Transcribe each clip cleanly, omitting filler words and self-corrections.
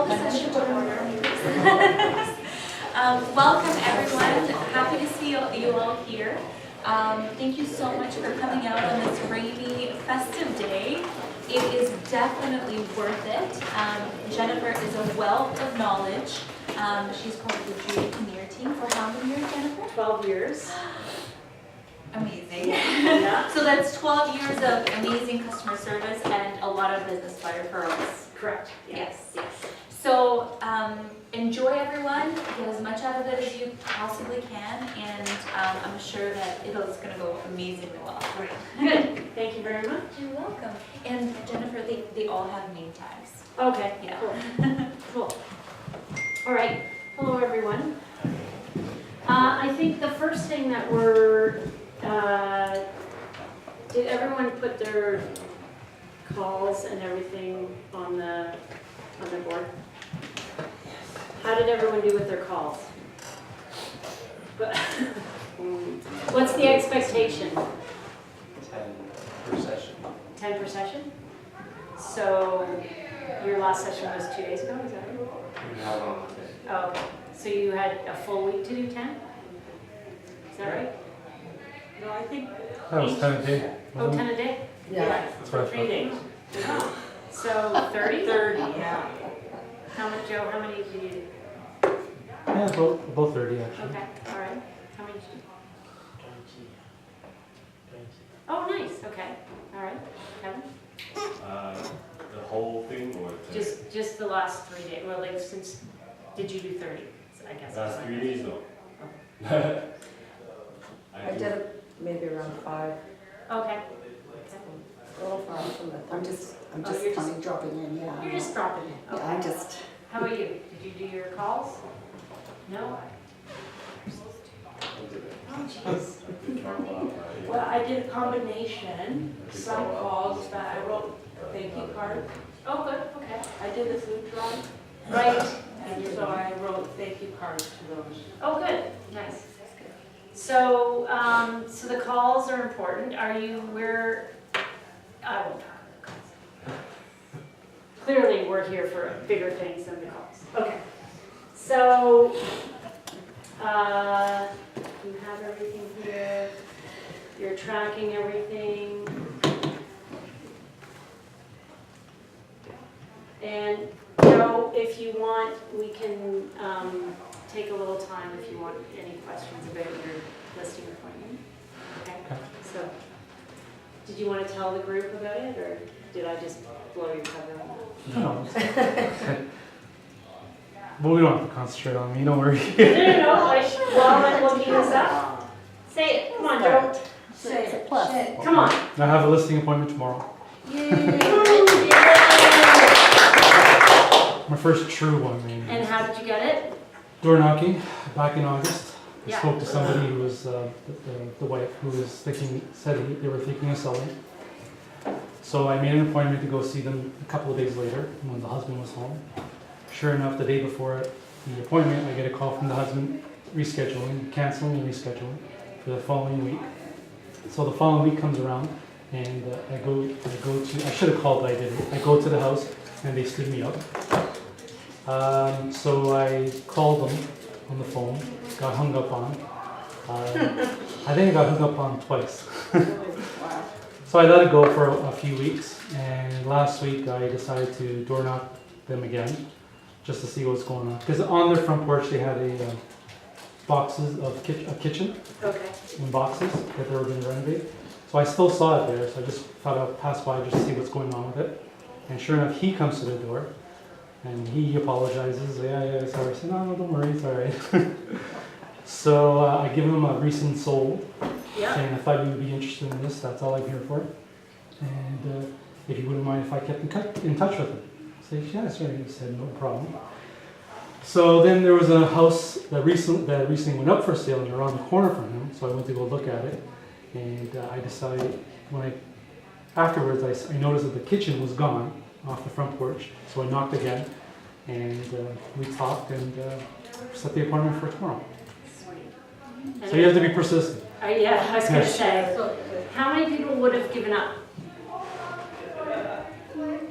Welcome everyone. Happy to see you all here. Thank you so much for coming out on this rainy, festive day. It is definitely worth it. Jennifer is a wealth of knowledge. She's part of the Judy Kinnear team for how many years, Jennifer? 12 years. Amazing. Yeah. So that's 12 years of amazing customer service and a lot of business by referrals. Correct. Yes. So enjoy everyone, get as much out of it as you possibly can, and I'm sure that it's going to go amazingly well. Great. Good. Thank you very much. You're welcome. And Jennifer, they all have name tags. Okay. Yeah. Cool. All right. Hello, everyone. I think the first thing that did everyone put their calls and everything on the board? How did everyone do with their calls? What's the expectation? 10 per session. 10 per session? So your last session was 2 days ago, is that right? We have on today. Oh, okay. So you had a full week to do 10? Is that right? No, I think That was 10 a day. Oh, 10 a day? yeah, That's what I for 3 thought. days. So 30? 30, yeah. How much, Joe, how many did you do? Yeah, about 30 actually. Okay, all right. How many did you do? Oh, nice, okay. All right. Kevin? The whole thing or Just the last 3 days, well, like since, did you do 30? I guess. last 3 days? No. I did it maybe around 5. Okay. A little far from it. I'm just Oh, you're kind of dropping in, yeah. You're just dropping in. Yeah, Okay. I'm just, How about you? Did you do your calls? No? Oh, jeez. Well, I did a combination, some calls that I wrote thank you cards. Oh, good, okay. I did the food drive, Right. and so I wrote thank you cards to those. Oh, good, nice. So, so the calls are important. I won't talk about the calls. Clearly, we're here for bigger things than the calls. Okay. So, you have everything here. You're tracking everything. And, Joe, if you want, we can take a little time if you want any questions about your listing appointment. Okay? So, did you want to tell the group about it, or did I just blow your cover on that? No. But we don't have to concentrate on me, don't worry. No, while I'm looking this up. Say it, come on, Joe. say it, plus. Come on. I have a listing appointment tomorrow. My first true one, maybe. And how did you get it? Door knocking back in August. I Yeah. spoke to somebody who was the wife who was said they were thinking of selling. So I made an appointment to go see them a couple of days later when the husband was home. Sure enough, the day before the appointment, I get a call from the husband canceling and rescheduling for the following week. So the following week comes around, and I should have called, but I didn't. I go to the house, and they stood me up. So I called them on the phone, got hung up on. I think I got hung up on twice. So I let it go for a few weeks, and last week I decided to door knock them again, just to see what's going on. Because on their front porch they had a kitchen Okay. in boxes that they were going to renovate. So I still saw it there, so I just thought I'd pass by just to see what's going on with it. And sure enough, he comes to the door, and he apologizes. Yeah, sorry. I said, no, don't worry, it's all right. So I give him a recent sold, Yeah. saying I thought you would be interested in this. That's all I'm here for. And if you wouldn't mind if I kept in touch with him. I said, yeah, sure. He said, no problem. So then there was a house that recently went up for sale and around the corner from him. So I went to go look at it, and I decided afterwards I noticed that the kitchen was gone off the front porch. So I knocked again, and we talked and set the appointment for tomorrow. Sweet. So you have to be persistent. Yeah, I was going to Yes. say, how many people would have given up?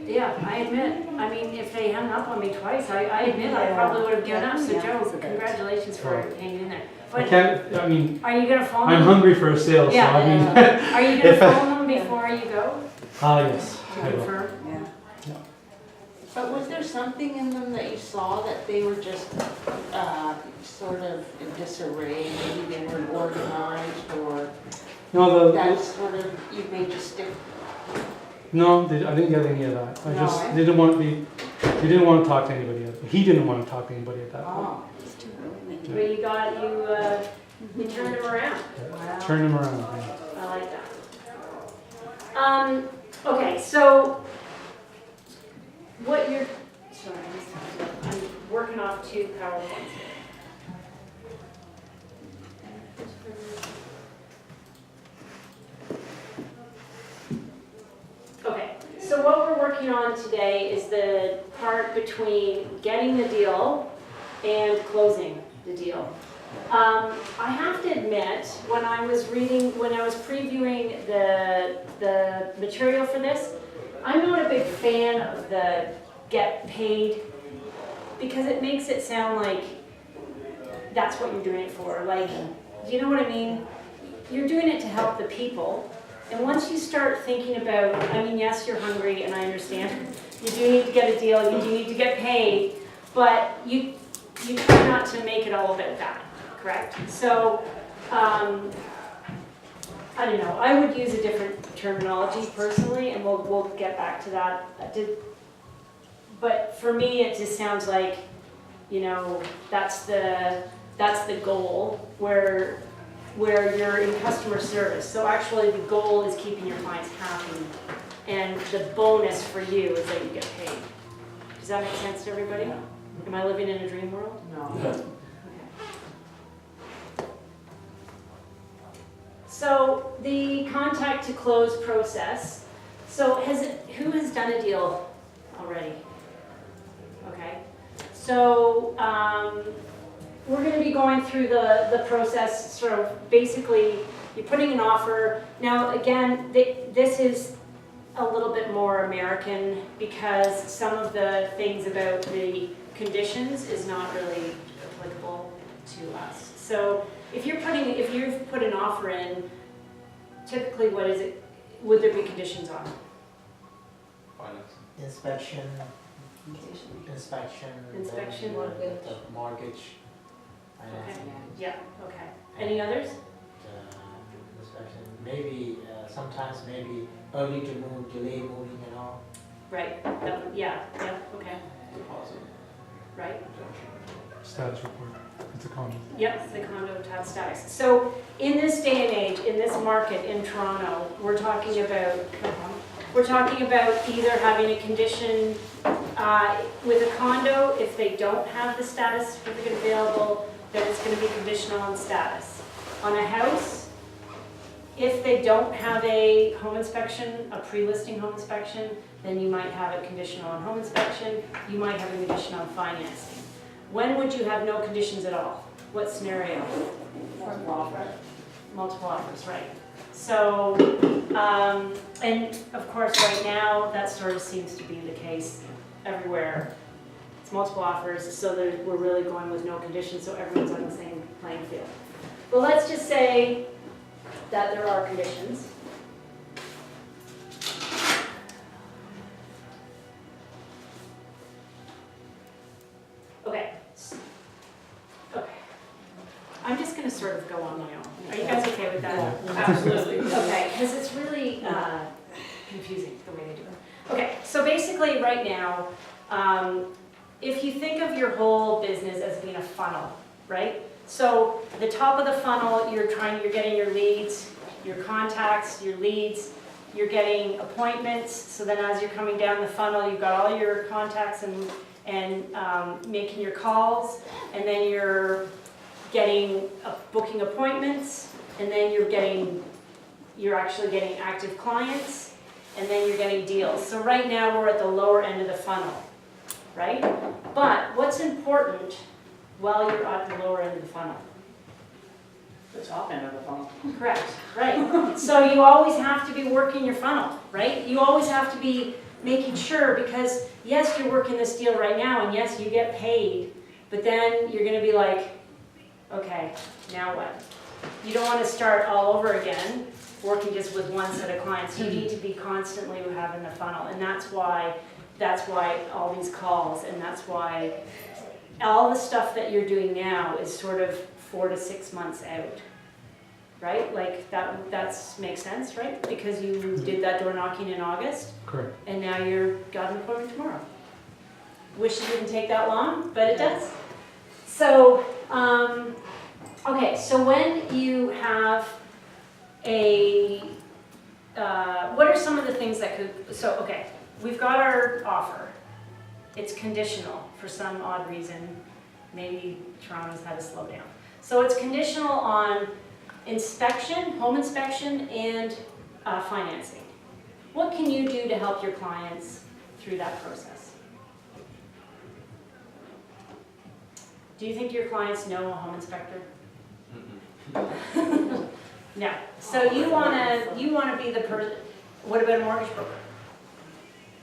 Yeah, I admit, I mean, if they hung up on me twice, I admit I probably would have given up, so Yeah. Joe, congratulations for Sure. hanging in there. I But can't, I mean, are you gonna phone I'm them? hungry for a sale, so Yeah. I mean, Are you gonna If I- phone them before you go yes, to I will. confirm? Yeah. But was there something in them that you saw that they were just, sort of in disarray? Maybe they weren't organized or No, that sort of, you made you stick? no, I didn't get any of that. I No, just eh? didn't want me, he didn't want to talk to anybody. He didn't want to talk to anybody at that point. Oh, It's too early. But you turned them around. wow. Turn him around. Yeah. I like that. Okay, so what you're, sorry, I'm working off two PowerPoints here. Okay, so what we're working on today is the part between getting the deal and closing the deal. I have to admit, when I was previewing the material for this, I'm not a big fan of the get paid because it makes it sound like that's what you're doing it for. Like, you know what I mean? You're doing it to help the people. And once you start thinking about, I mean, yes, you're hungry and I understand. You do need to get a deal, you do need to get paid, but you try not to make it all about that. Correct? So, I don't know, I would use a different terminology personally, and we'll get back to that. But for me, it just sounds like, you know, that's the goal, where you're in customer service. So actually, the goal is keeping your clients happy, and the bonus for you is that you get paid. Does that make sense to everybody? Am I living in a dream world? No. So the contact to close process. So who has done a deal already? Okay. So we're going to be going through the process. Sort of basically, you're putting an offer. Now again, this is a little bit more American because some of the things about the conditions is not really applicable to us. So if you've put an offer in, typically what is it, would there be conditions on? Inspection, Inspection. then the mortgage, Okay, financing, yeah, okay. Any others? inspection, maybe, sometimes maybe early to move, delay moving and all. Right, yeah, okay, Deposit. right. Status report. It's a condo. Yep, the condo type status. So in this day and age, in this market in Toronto, we're talking about either having a condition with a condo, if they don't have the status certificate available, then it's going to be conditional on status. On a house, if they don't have a home inspection, a pre-listing home inspection, then you might have it conditional on home inspection, you might have a condition on financing. When would you have no conditions at all? What scenario? Multiple offers, right. So, and of course right now, that sort of seems to be the case everywhere. It's multiple offers, so we're really going with no conditions, so everyone's on the same playing field. But let's just say that there are conditions. Okay. Okay. I'm just going to sort of go on my own. Are you guys okay with that? Absolutely. Okay, because it's really confusing the way they do it. Okay, so basically right now, if you think of your whole business as being a funnel, right? So the top of the funnel, you're getting your leads, your contacts, your leads, you're getting appointments. So then as you're coming down the funnel, you've got all your contacts and making your calls, and then you're booking appointments, and then you're actually getting active clients, and then you're getting deals. So right now we're at the lower end of the funnel, right? But what's important while you're at the lower end of the funnel? The top end of the funnel. Correct, right. So you always have to be working your funnel, right? You always have to be making sure, because yes, you're working this deal right now, and yes, you get paid, but then you're gonna be like, okay, now what? You don't wanna start all over again, working just with one set of clients. You need to be constantly having the funnel, and that's why all these calls, and that's why all the stuff that you're doing now is sort of 4 to 6 months out, right? Like that's makes sense, right? Because you did that door knocking in August, Correct. and now you're got an appointment tomorrow. Wish it didn't take that long, but it does. So, okay, so when you have what are some of the things that could, so, okay, we've got our offer. It's conditional for some odd reason. Maybe Toronto's had a slowdown. So it's conditional on inspection, home inspection, and financing. What can you do to help your clients through that process? Do you think your clients know a home inspector? No. So you wanna be the person. What about a mortgage broker?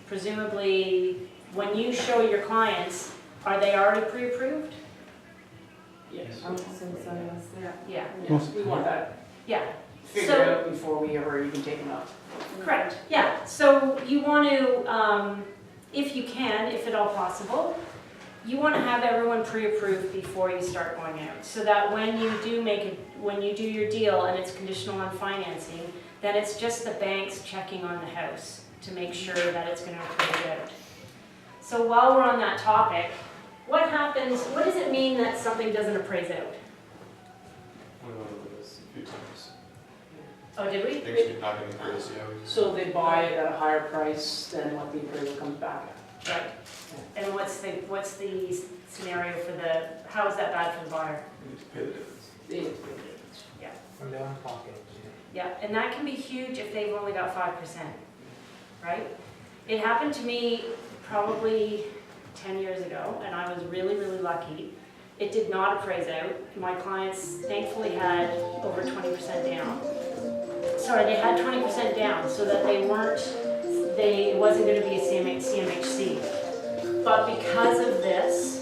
Presumably, when you show your clients, are they already pre-approved? Yes. I would assume so, yes. Yeah. Most- We want that Yeah. figured So- out before we ever even take them out. Correct. Yeah. So you want to, if you can, if at all possible, you want to have everyone pre-approved before you start going out, so that when you do your deal and it's conditional on financing, then it's just the banks checking on the house to make sure that it's going to approve out. So while we're on that topic, what happens? What does it mean that something doesn't appraise out? We went over this a few times. Oh, did we? Things we're not gonna crazy out. So they buy it at a higher price than what the appraisal comes back at. Right. And what's the scenario for how is that bad for the buyer? We need to pay the difference. They need to pay the difference. From their own pocket, Yeah, and that can be huge if they've only got 5%, right? It happened to me probably 10 years ago, and I was really, really lucky. It did not appraise out. My clients thankfully had over 20% down. Sorry, they had 20% down so that it wasn't going to be a CMHC. But because of this,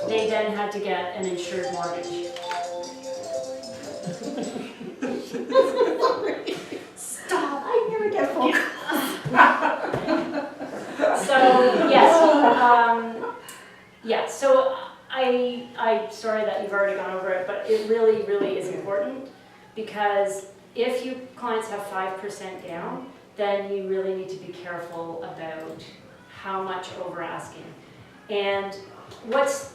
they then had to get an insured mortgage. Stop! I never get phone So, yes, yeah, so I'm sorry that you've already gone over it, but it really, really is important, because if your clients have 5% down, then you really need to be careful about how much over asking. And what's,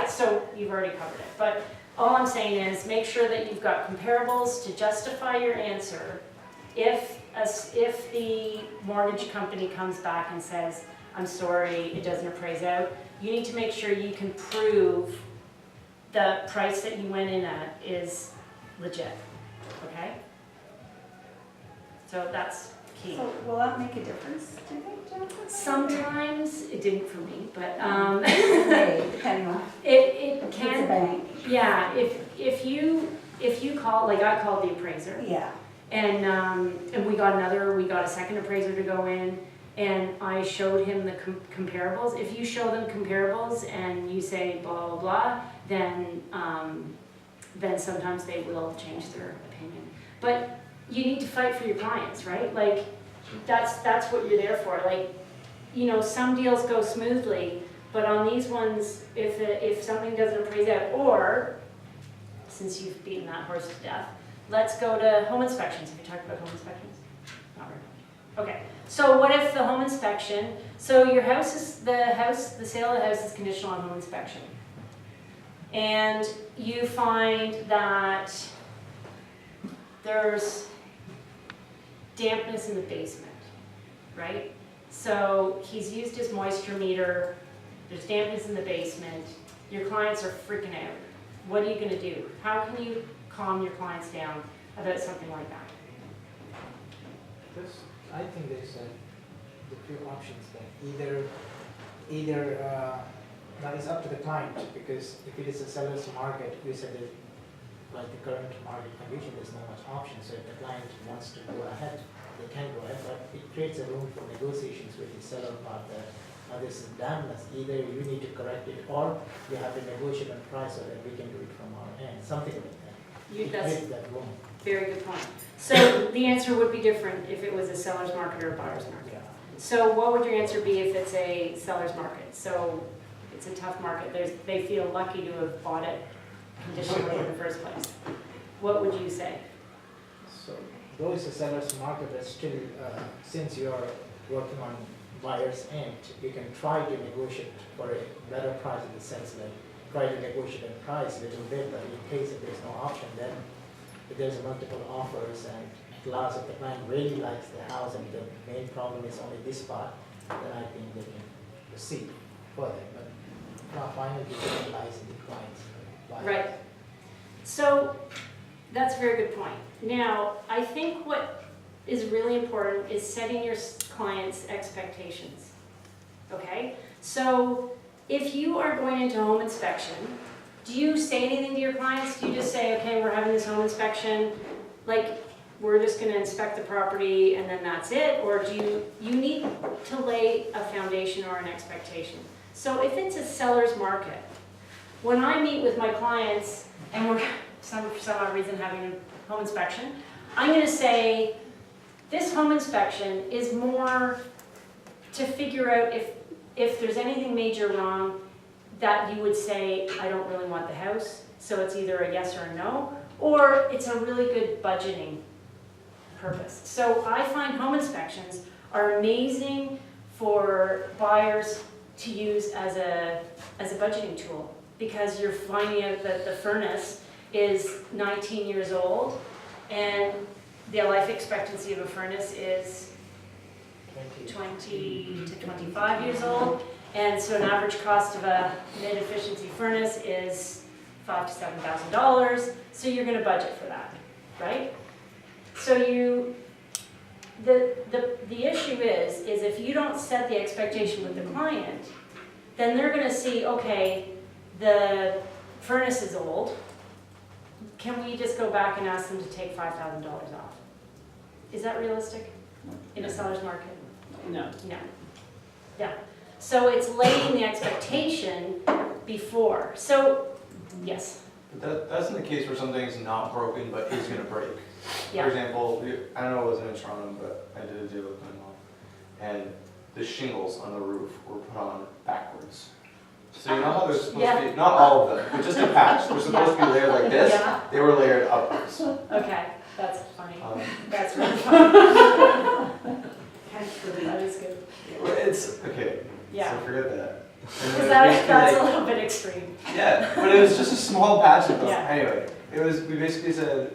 so you've already covered it, but all I'm saying is make sure that you've got comparables to justify your answer. If the mortgage company comes back and says, I'm sorry, it doesn't appraise out, you need to make sure you can prove the price that you went in at is legit, okay? So that's key. So will that make a difference, do you think, Jennifer? Sometimes, it didn't for me, but Hey, depending on, it it's a can, bank, yeah, if you call, like I called the appraiser, yeah. and we got a second appraiser to go in, and I showed him the comparables. If you show them comparables and you say blah, blah, blah, then sometimes they will change their opinion. But you need to fight for your clients, right? Like, that's what you're there for. Like, some deals go smoothly, but on these ones, if something doesn't appraise out, or, since you've beaten that horse to death, let's go to home inspections. Have you talked about home inspections? Not really. Okay. So what if the home inspection, so the sale of the house is conditional on home inspection. And you find that there's dampness in the basement, right? So he's used his moisture meter, there's dampness in the basement, your clients are freaking out. What are you gonna do? How can you calm your clients down about something like that? I think there's the few options there. Either that is up to the client, because if it is a seller's market, we said that like the current market condition, there's not much option, so if the client wants to go ahead, they can go ahead, but it creates a room for negotiations with the seller part that this is damnless, either you need to correct it or you have to negotiate on price so that we can do it from our end, something like that. It That's creates that room. very good point. So the answer would be different if it was a seller's market or a buyer's market. Yeah. So what would your answer be if it's a seller's market? So it's a tough market, they feel lucky to have bought it conditionally in the first place. What would you say? So, though it's a seller's market, but still, since you are working on buyer's end, you can try to negotiate for a better price in the sense like, try to negotiate a price a little bit, but in case if there's no option, then if there's multiple offers and at last if the client really likes the house and the main problem is only this part, then I think they can proceed further, but now final decision lies in the client's buyer. Right. So that's a very good point. Now, I think what is really important is setting your client's expectations. Okay? So if you are going into home inspection, do you say anything to your clients? Do you just say, okay, we're having this home inspection, like we're just going to inspect the property and then that's it? Or do you need to lay a foundation or an expectation? So if it's a seller's market, when I meet with my clients and we're for some odd reason having a home inspection, I'm going to say this home inspection is more to figure out if there's anything major wrong that you would say, I don't really want the house, so it's either a yes or a no, or it's a really good budgeting purpose. So I find home inspections are amazing for buyers to use as a budgeting tool, because you're finding out that the furnace is 19 years old and the life expectancy of a furnace is 20 to 25 years old, and so an average cost of a mid-efficiency furnace is $5,000 to $7,000, so you're going to budget for that, right? So the issue is if you don't set the expectation with the client, then they're going to see, okay, the furnace is old, can we just go back and ask them to take $5,000 off? Is that realistic in a seller's market? No. No. Yeah. So it's laying the expectation before. So, yes. But that's in the case where something's not broken but is going to break. Yeah. For example, I don't know it wasn't in Toronto, but I did a deal with my mom, and the shingles on the roof were put on backwards. So you know how they're supposed to be, not all of them, but just a patch. They're supposed to be layered like this. Yeah. They were layered upwards. Okay, that's funny. Um, That's really funny. That is good. It's okay. Yeah. So forget that. And Because then it was that's a basically little bit extreme. yeah, but it was just a small patch of them. Yeah. Anyway, we basically said,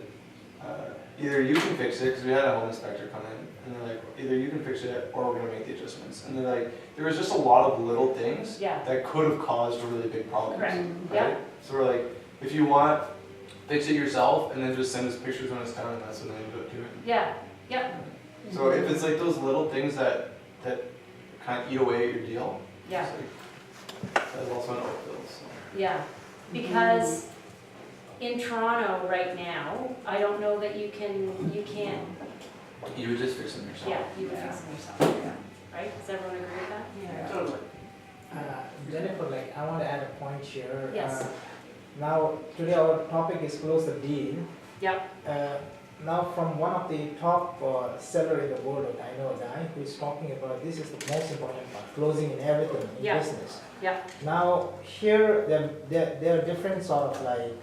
either you can fix it, because we had a home inspector come in, and they're like, either you can fix it, or we're going to make the adjustments. And they're like, there was just a lot of little things Yeah. that could have caused really big problems. Correct. Right? Yeah. So we're like, if you want, fix it yourself, and then just send us pictures when it's done, and that's what they ended up doing. Yeah. Yep. So if it's like those little things that kind of eat away at your deal, Yeah. it's like, that's also an overbill. So. Yeah. Because in Toronto right now, I don't know that you can't, You would just fix them yourself. yeah, you can fix them yourself. Right? Does everyone agree with that? Yeah, totally. Jennifer, like, I want to add a point here. Yes. Now, today our topic is close the deal. Yep. Now, from one of the top seller in the world, I know a guy who is talking about this is the most important part, closing in everything in Yeah. business. Yeah. Now, here there are different sort of like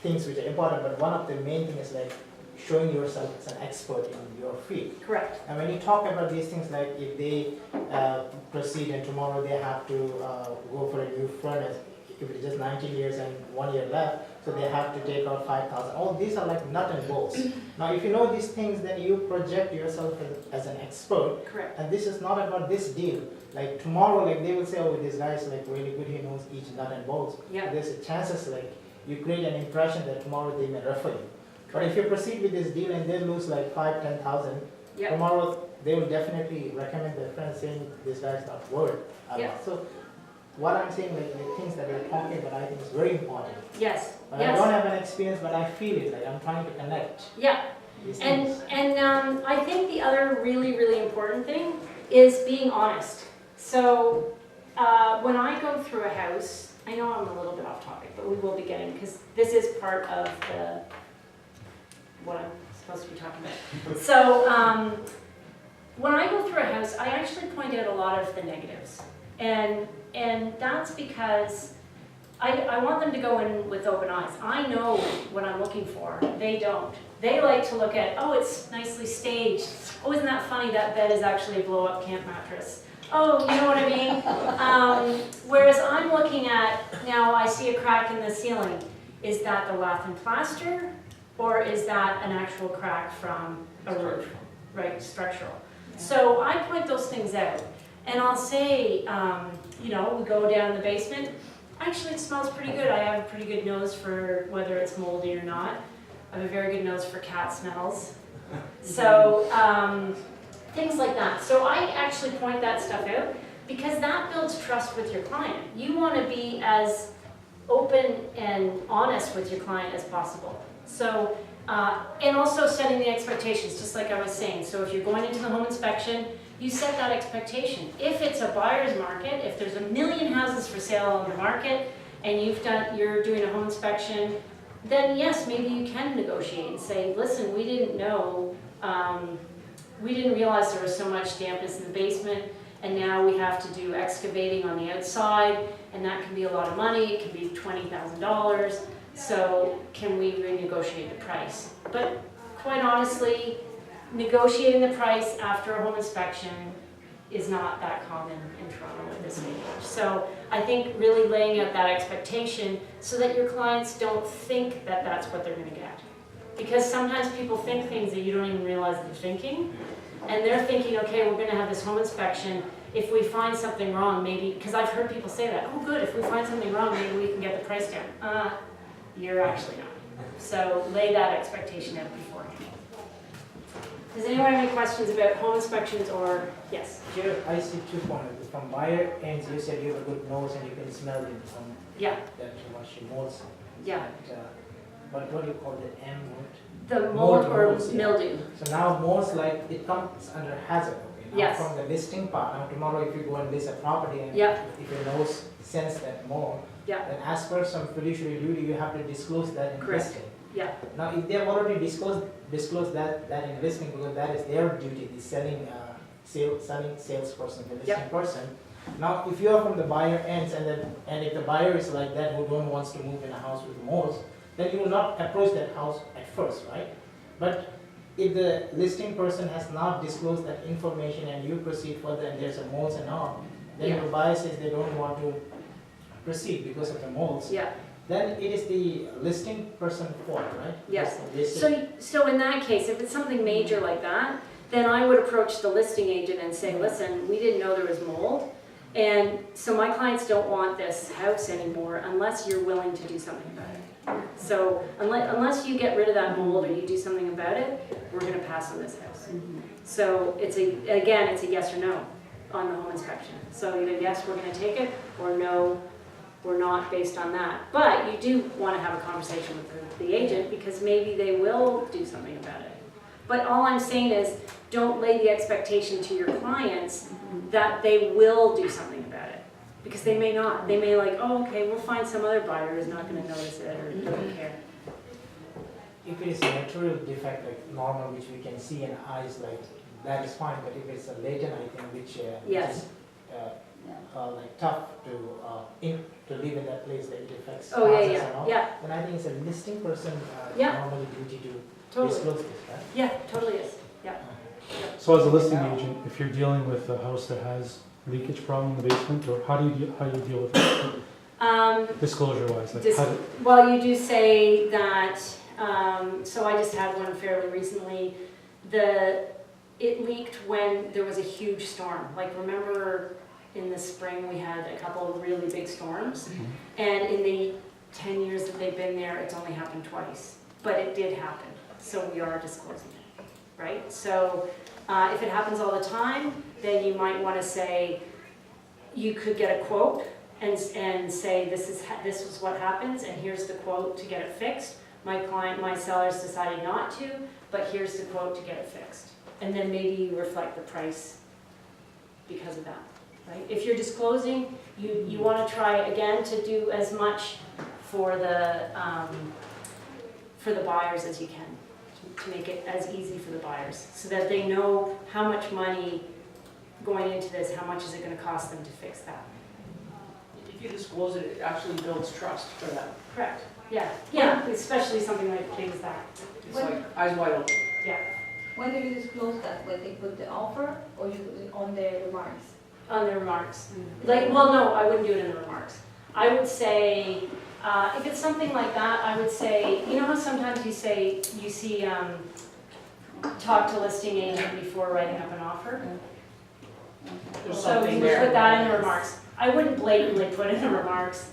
things which are important, but one of the main things is like showing yourself as an expert in your field. Correct. And when you talk about these things, like if they proceed and tomorrow they have to go for a new furnace, if it's just 19 years and 1 year left, so they have to take out 5,000. All these are like nut and bolts. Now, if you know these things, then you project yourself as an expert. Correct. And this is not about this deal. Like tomorrow, like they will say, oh, this guy is like really good, he knows each nut and bolts. Yeah. There's a chances like you create an impression that tomorrow they may refer you. But if you proceed with this deal and they lose like 10,000, Yep. tomorrow they will definitely recommend their friends saying this guy is not worth a lot. Yep. So what I'm saying, like the things that you're talking about, I think is very important. Yes, But I don't have an experience, but I feel it, like I'm trying to connect yeah. these And, things. I think the other really, really important thing is being honest. So, when I go through a house, I know I'm a little bit off topic, but we will be getting, because this is part of what I'm supposed to be talking about. So, when I go through a house, I actually point out a lot of the negatives. And that's because I want them to go in with open eyes. I know what I'm looking for. They don't. They like to look at, oh, it's nicely staged. Oh, isn't that funny? That bed is actually a blow-up camp mattress. Oh, you know what I mean? Whereas I'm looking at, now I see a crack in the ceiling. Is that the lath and plaster? Or is that an actual crack from a roof? Right, structural. So I point those things out. And I'll say, you know, we go down the basement. Actually, it smells pretty good. I have a pretty good nose for whether it's moldy or not. I have a very good nose for cat smells. So, things like that. So I actually point that stuff out because that builds trust with your client. You want to be as open and honest with your client as possible. So, and also setting the expectations, just like I was saying. So if you're going into the home inspection, you set that expectation. If it's a buyer's market, if there's a million houses for sale on the market, and you're doing a home inspection, then yes, maybe you can negotiate and say, listen, we didn't know, we didn't realize there was so much dampness in the basement, and now we have to do excavating on the outside, and that can be a lot of money. It can be $20,000. So can we renegotiate the price? But quite honestly, negotiating the price after a home inspection is not that common in Toronto at this stage. So I think really laying out that expectation so that your clients don't think that that's what they're going to get. Because sometimes people think things that you don't even realize they're thinking. And they're thinking, okay, we're going to have this home inspection. If we find something wrong, maybe, because I've heard people say that, oh good, if we find something wrong, maybe we can get the price down. You're actually not. So lay that expectation out beforehand. Does anyone have any questions about home inspections or, yes? Here I see 2 points. From buyer ends, you said you have a good nose and you can smell it from Yeah, that much molds. yeah. But what do you call the M word? The mold or molds, yeah. mildew. So now molds, like it comes under hazard, okay? Now Yes. from the listing part, now tomorrow if you go and list a property and Yeah. if your nose sense that mold, Yeah. then as per some fiduciary duty, you have to disclose that in Correct. listing. Yeah. Now if they have already disclosed that in listing, because that is their duty, the selling salesperson, the listing Yeah. person. Now if you are from the buyer ends and if the buyer is like that who don't wants to move in a house with molds, then you will not approach that house at first, right? But if the listing person has not disclosed that information and you proceed further and there's a molds and all, then Yeah. your buyer says they don't want to proceed because of the molds, Yeah. then it is the listing person fault, right? Yes. They say- So in that case, if it's something major like that, then I would approach the listing agent and say, listen, we didn't know there was mold. And so my clients don't want this house anymore unless you're willing to do something about it. So unless you get rid of that mold or you do something about it, we're going to pass on this house. So it's a yes or no on the home inspection. So either yes, we're going to take it, or no, we're not based on that. But you do want to have a conversation with the agent because maybe they will do something about it. But all I'm saying is don't lay the expectation to your clients that they will do something about it. Because they may not. They may like, oh, okay, we'll find some other buyer who's not going to notice it or doesn't care. If it is a natural defect, like normal, which we can see in eyes, like that is fine. But if it's a latent, I think, which Yes. is like tough to live in that place, that it affects Oh, yeah, houses and all, yeah. then I think it's a listing person Yeah. normally duty to Totally. disclose this, right? Yeah, totally is. Yeah. So as a listing agent, if you're dealing with a house that has leakage problem in the basement, or how do you deal with it? Disclosure-wise, like how do, Well, you do say that, so I just had one fairly recently. It leaked when there was a huge storm. Like, remember in the spring we had a couple of really big storms? And in the 10 years that they've been there, it's only happened twice. But it did happen, so we are disclosing it, right? So if it happens all the time, then you might want to say you could get a quote and say, this is what happens, and here's the quote to get it fixed. My seller's decided not to, but here's the quote to get it fixed. And then maybe you reflect the price because of that, right? If you're disclosing, you want to try again to do as much for the buyers as you can, to make it as easy for the buyers, so that they know how much money going into this, how much is it going to cost them to fix that. If you disclose it, it actually builds trust for them. Correct. Yeah, yeah, especially something like big as that. It's like eyes wide open. Yeah, When do you disclose that? When they put the offer or you on the remarks? on the remarks. Like, well, no, I wouldn't do it in the remarks. I would say, if it's something like that, I would say, you know how sometimes you see, talk to listing agent before writing up an offer? There's So something you would there. put that in the remarks. I wouldn't blatantly put in the remarks,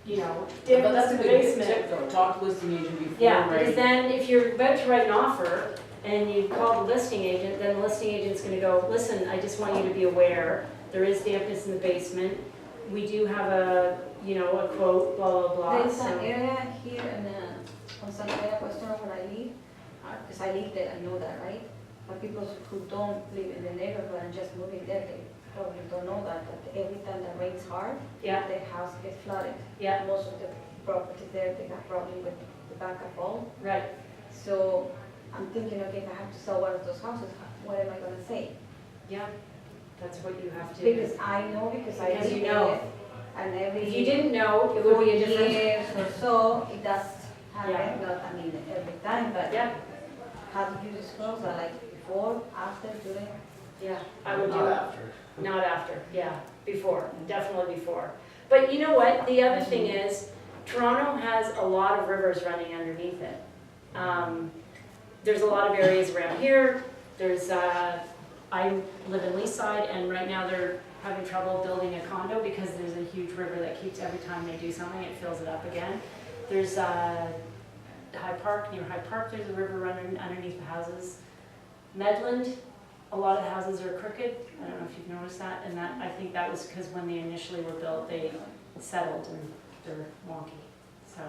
you know, if But that's it's a in the good basement. tip though, talk to listing agent before Yeah, because writing. then if you're about to write an offer and you call the listing agent, then the listing agent's gonna go, listen, I just want you to be aware, there is dampness in the basement. We do have a quote, blah, blah, blah. There is So- an area here on Santa Maria Cuesta where I live, because I live there, I know that, right? But people who don't live in the neighborhood and just moving there, they probably don't know that every time that rains hard, Yeah, the house gets flooded. yeah, Most of the properties there, they have problem with the backup wall. right. So I'm thinking, okay, if I have to sell one of those houses, what am I gonna say? Yeah, that's what you have to. Because I know, because I Because you live know. there, and every. If you didn't know, it would be a different. years or so, it does happen, Yeah. not, I mean, every time, but Yeah, how do you disclose that, like before, after, during? yeah, I would do Not it. after. Not after, yeah, before, definitely before. But you know what, the other thing is, Toronto has a lot of rivers running underneath it. There's a lot of areas around here, I live in Leaside, and right now they're having trouble building a condo because there's a huge river that keeps, every time they do something, it fills it up again. There's High Park, near High Park, there's a river running underneath the houses. Medland, a lot of the houses are crooked, I don't know if you've noticed that, and that, I think that was because when they initially were built, they settled and they're wonky, so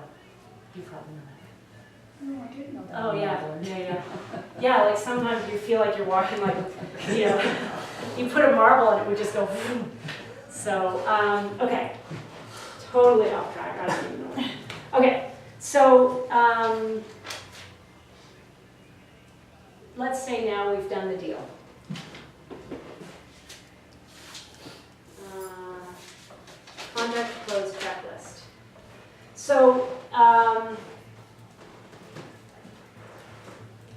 you probably know that. No, I didn't know Oh, yeah. Yeah, like sometimes you feel like you're walking like, you put a marble and it would just go vroom. So, okay, totally off track, I don't even know. Okay, so, let's say now we've done the deal. Contract close checklist. So,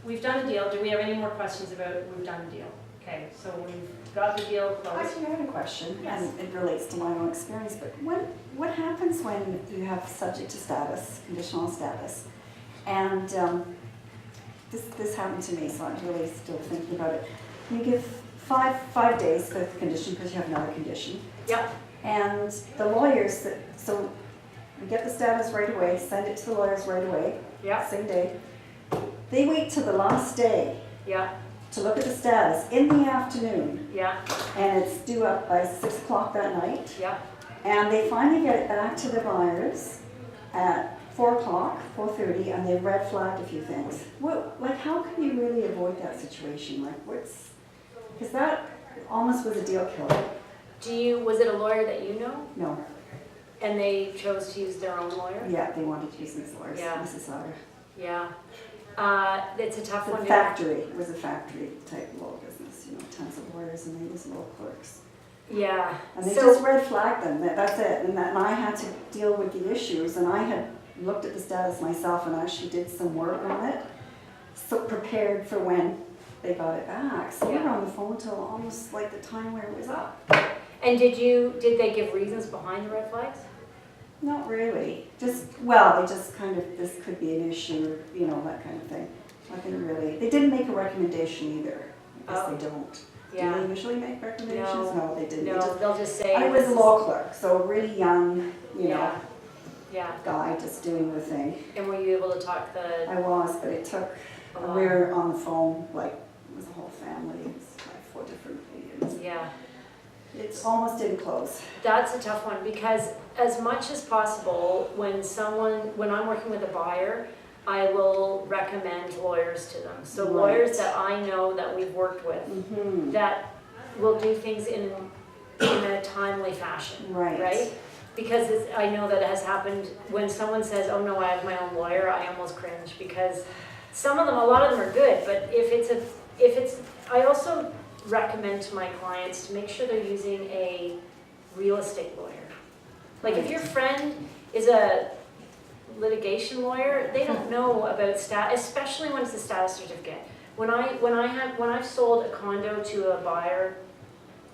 we've done a deal. Do we have any more questions about we've done a deal? Okay, so we've got the deal closed. Actually, I have a question, Yes. and it relates to my own experience, but what happens when you have subject to status, conditional status? And this happened to me, so I'm really still thinking about it. You give five days for the condition because you have another condition. Yep. And the lawyers, so we get the status right away, send it to the lawyers right away, Yep. same day. They wait till the last day Yeah. to look at the status in the afternoon, Yeah. and it's due up by 6 o'clock that night. Yeah. And they finally get it back to the buyers at 4 o'clock, 4:30, and they've red flagged a few things. How can you really avoid that situation? Because that almost was a deal killer. Was it a lawyer that you know? No, And they chose to use their own lawyer? yeah, they wanted to use Ms. Lawyers, Yeah. Mrs. Sauter. Yeah. It's a tough The one to. factory, it was a factory type law business, tons of lawyers and they was law clerks. Yeah. And they So- just red flagged them, that's it, and I had to deal with the issues, and I had looked at the status myself and actually did some work on it, so prepared for when they got it back. So we were on the phone till almost like the time where it was up. And did they give reasons behind the red flags? Not really, they just kind of, this could be an issue, that kind of thing. Nothing really, they didn't make a recommendation either, I guess they don't. Yeah. Do they usually make recommendations? No, they didn't. They No, just- they'll just say. I was a law clerk, so a really young, Yeah. Yeah. guy just doing the thing. And were you able to talk the? I was, but it took, a lot? we were on the phone, it was a whole family, it was like 4 different opinions. Yeah. It almost didn't close. That's a tough one, because as much as possible, when I'm working with a buyer, I will recommend lawyers to them. So Right. lawyers that I know that we've worked with, Mm-hmm. that will do things in a timely fashion, Right. right? Because I know that it has happened when someone says, oh no, I have my own lawyer, I almost cringe, because some of them, a lot of them are good, but I also recommend to my clients to make sure they're using a real estate lawyer. Like if your friend is a litigation lawyer, they don't know about especially when it's a status certificate. When I've sold a condo to a buyer,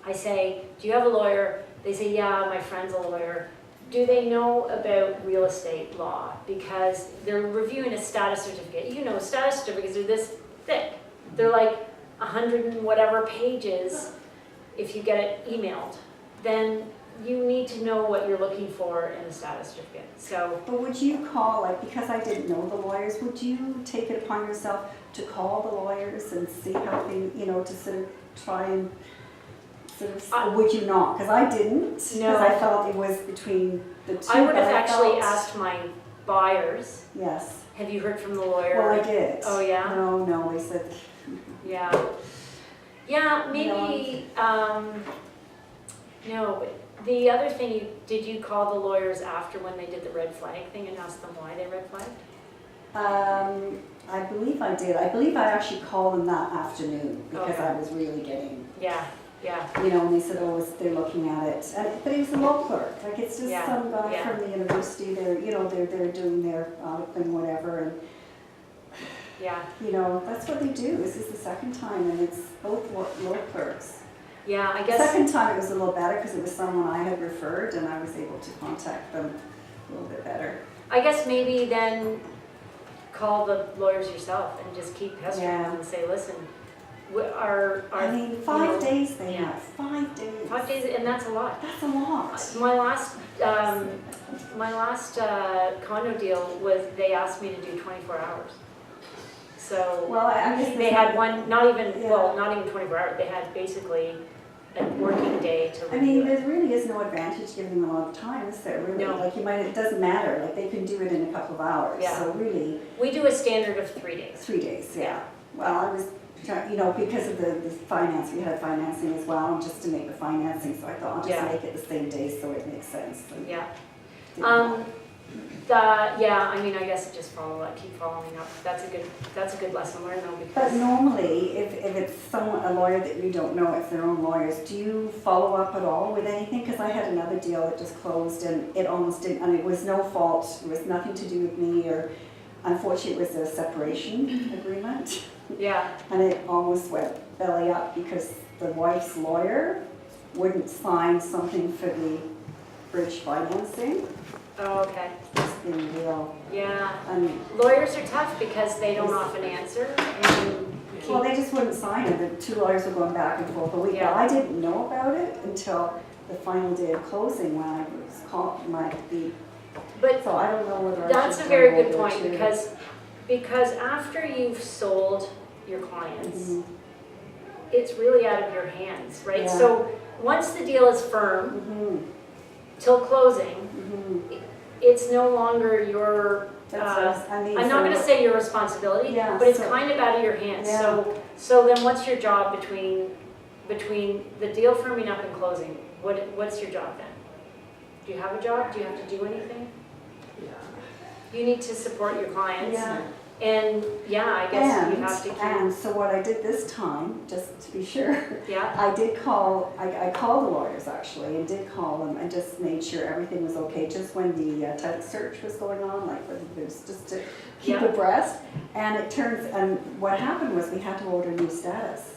I say, do you have a lawyer? They say, yeah, my friend's a lawyer. Do they know about real estate law? Because they're reviewing a status certificate. You know, status certificates are this thick. They're like 100 and whatever pages if you get it emailed. Then you need to know what you're looking for in a status certificate. So, But would you call, like, because I didn't know the lawyers, would you take it upon yourself to call the lawyers and see how they, to sort of try and or would you not? Because I didn't. Because No. I felt it was between the two. I would have but actually felt- asked my buyers, Yes. have you heard from the lawyer? Well, I did. Oh, yeah? No, they said, Yeah. Yeah, maybe, no, but the other thing, did you call the lawyers after when they did the red flag thing and ask them why they red flagged? I believe I did. I believe I actually called them that afternoon because Okay. I was really getting, Yeah, yeah, and they said, oh, they're looking at it. But he was a law clerk. Like, it's just Yeah, some guy yeah. from the university. They're doing their thing, whatever. And, yeah, that's what they do. This is the second time, and it's both law clerks. yeah, I The guess, second time it was a little better because it was someone I had referred, and I was able to contact them a little bit better. I guess maybe then call the lawyers yourself and just keep pestering Yeah. them and say, listen, I mean, 5 days they yeah. have. 5 days. 5 days, and that's a lot. That's a lot. My last condo deal was, they asked me to do 24 hours. So Well, I guess they had one, not even Yeah. 24 hours, they had basically a working day to I review mean, it. there really is no advantage giving them a lot of time, is there really? No. Like, it doesn't matter, like, they can do it in a couple of hours. Yeah. So really, We do a standard of 3 days. 3 days, yeah. Well, I was trying, because of the finance, we had financing as well, and just to make the financing, so I thought I'll just Yeah. make it the same day so it makes sense. And Yeah. didn't- I mean, I guess just keep following up. That's a good lesson learned though, But because, normally, if it's a lawyer that you don't know, it's their own lawyers, do you follow up at all with anything? Because I had another deal that just closed and it almost didn't, and it was no fault, it was nothing to do with me, or unfortunately it was a separation agreement. yeah, And it almost went belly up because the wife's lawyer wouldn't sign something for the bridge financing. oh, okay, It's been real, yeah. and, Lawyers are tough because they don't often answer and you well, keep, they just wouldn't sign it. The two lawyers were going back and forth a week. Yeah. But I didn't know about it until the final day of closing when I was called, but so I don't know whether I that's should a very go good over point to- because after you've sold your clients, Mhm. it's really out of your hands, right? Yeah. So once the deal is firm Mhm, till closing, mhm. it's no longer your, That's I mean, I'm not so- gonna say your responsibility, Yeah, but it's so- kind of out of your hands. Yeah. So then what's your job between the deal firming up and closing? What's your job then? Do you have a job? Do you have to do anything? You need to support your clients. Yeah. And yeah, I guess you have to keep, And so what I did this time, just to be sure, yeah, I did call, I called the lawyers actually, and did call them and just made sure everything was okay, just when the title search was going on, like, it was just to keep Yeah. abreast. And and what happened was we had to order new status.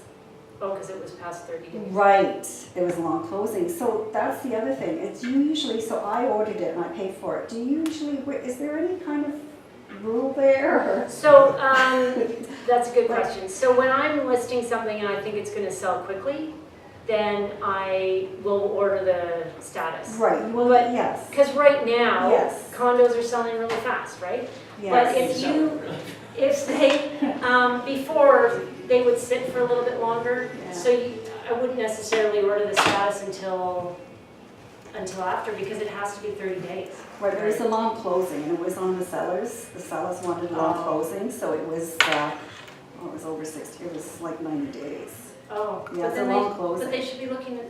oh, because it was past 30 days. Right, it was a long closing, so that's the other thing, it's usually, so I ordered it and I paid for it. Do you usually, is there any kind of rule there, or? So, that's a good question. So when I'm listing something and I think it's gonna sell quickly, then I will order the status. Right, well, yes, Because right now, Yes. condos are selling really fast, right? yes. But if they, before, they would sit for a little bit longer. Yeah. So I wouldn't necessarily order the status until after, because it has to be 30 days. Well, there was a long closing, and it was on the sellers. The sellers wanted a long closing, so it was, it was over 60, it was like 90 days. Oh, Yeah, but it's a then long they, closing. but they should be looking at,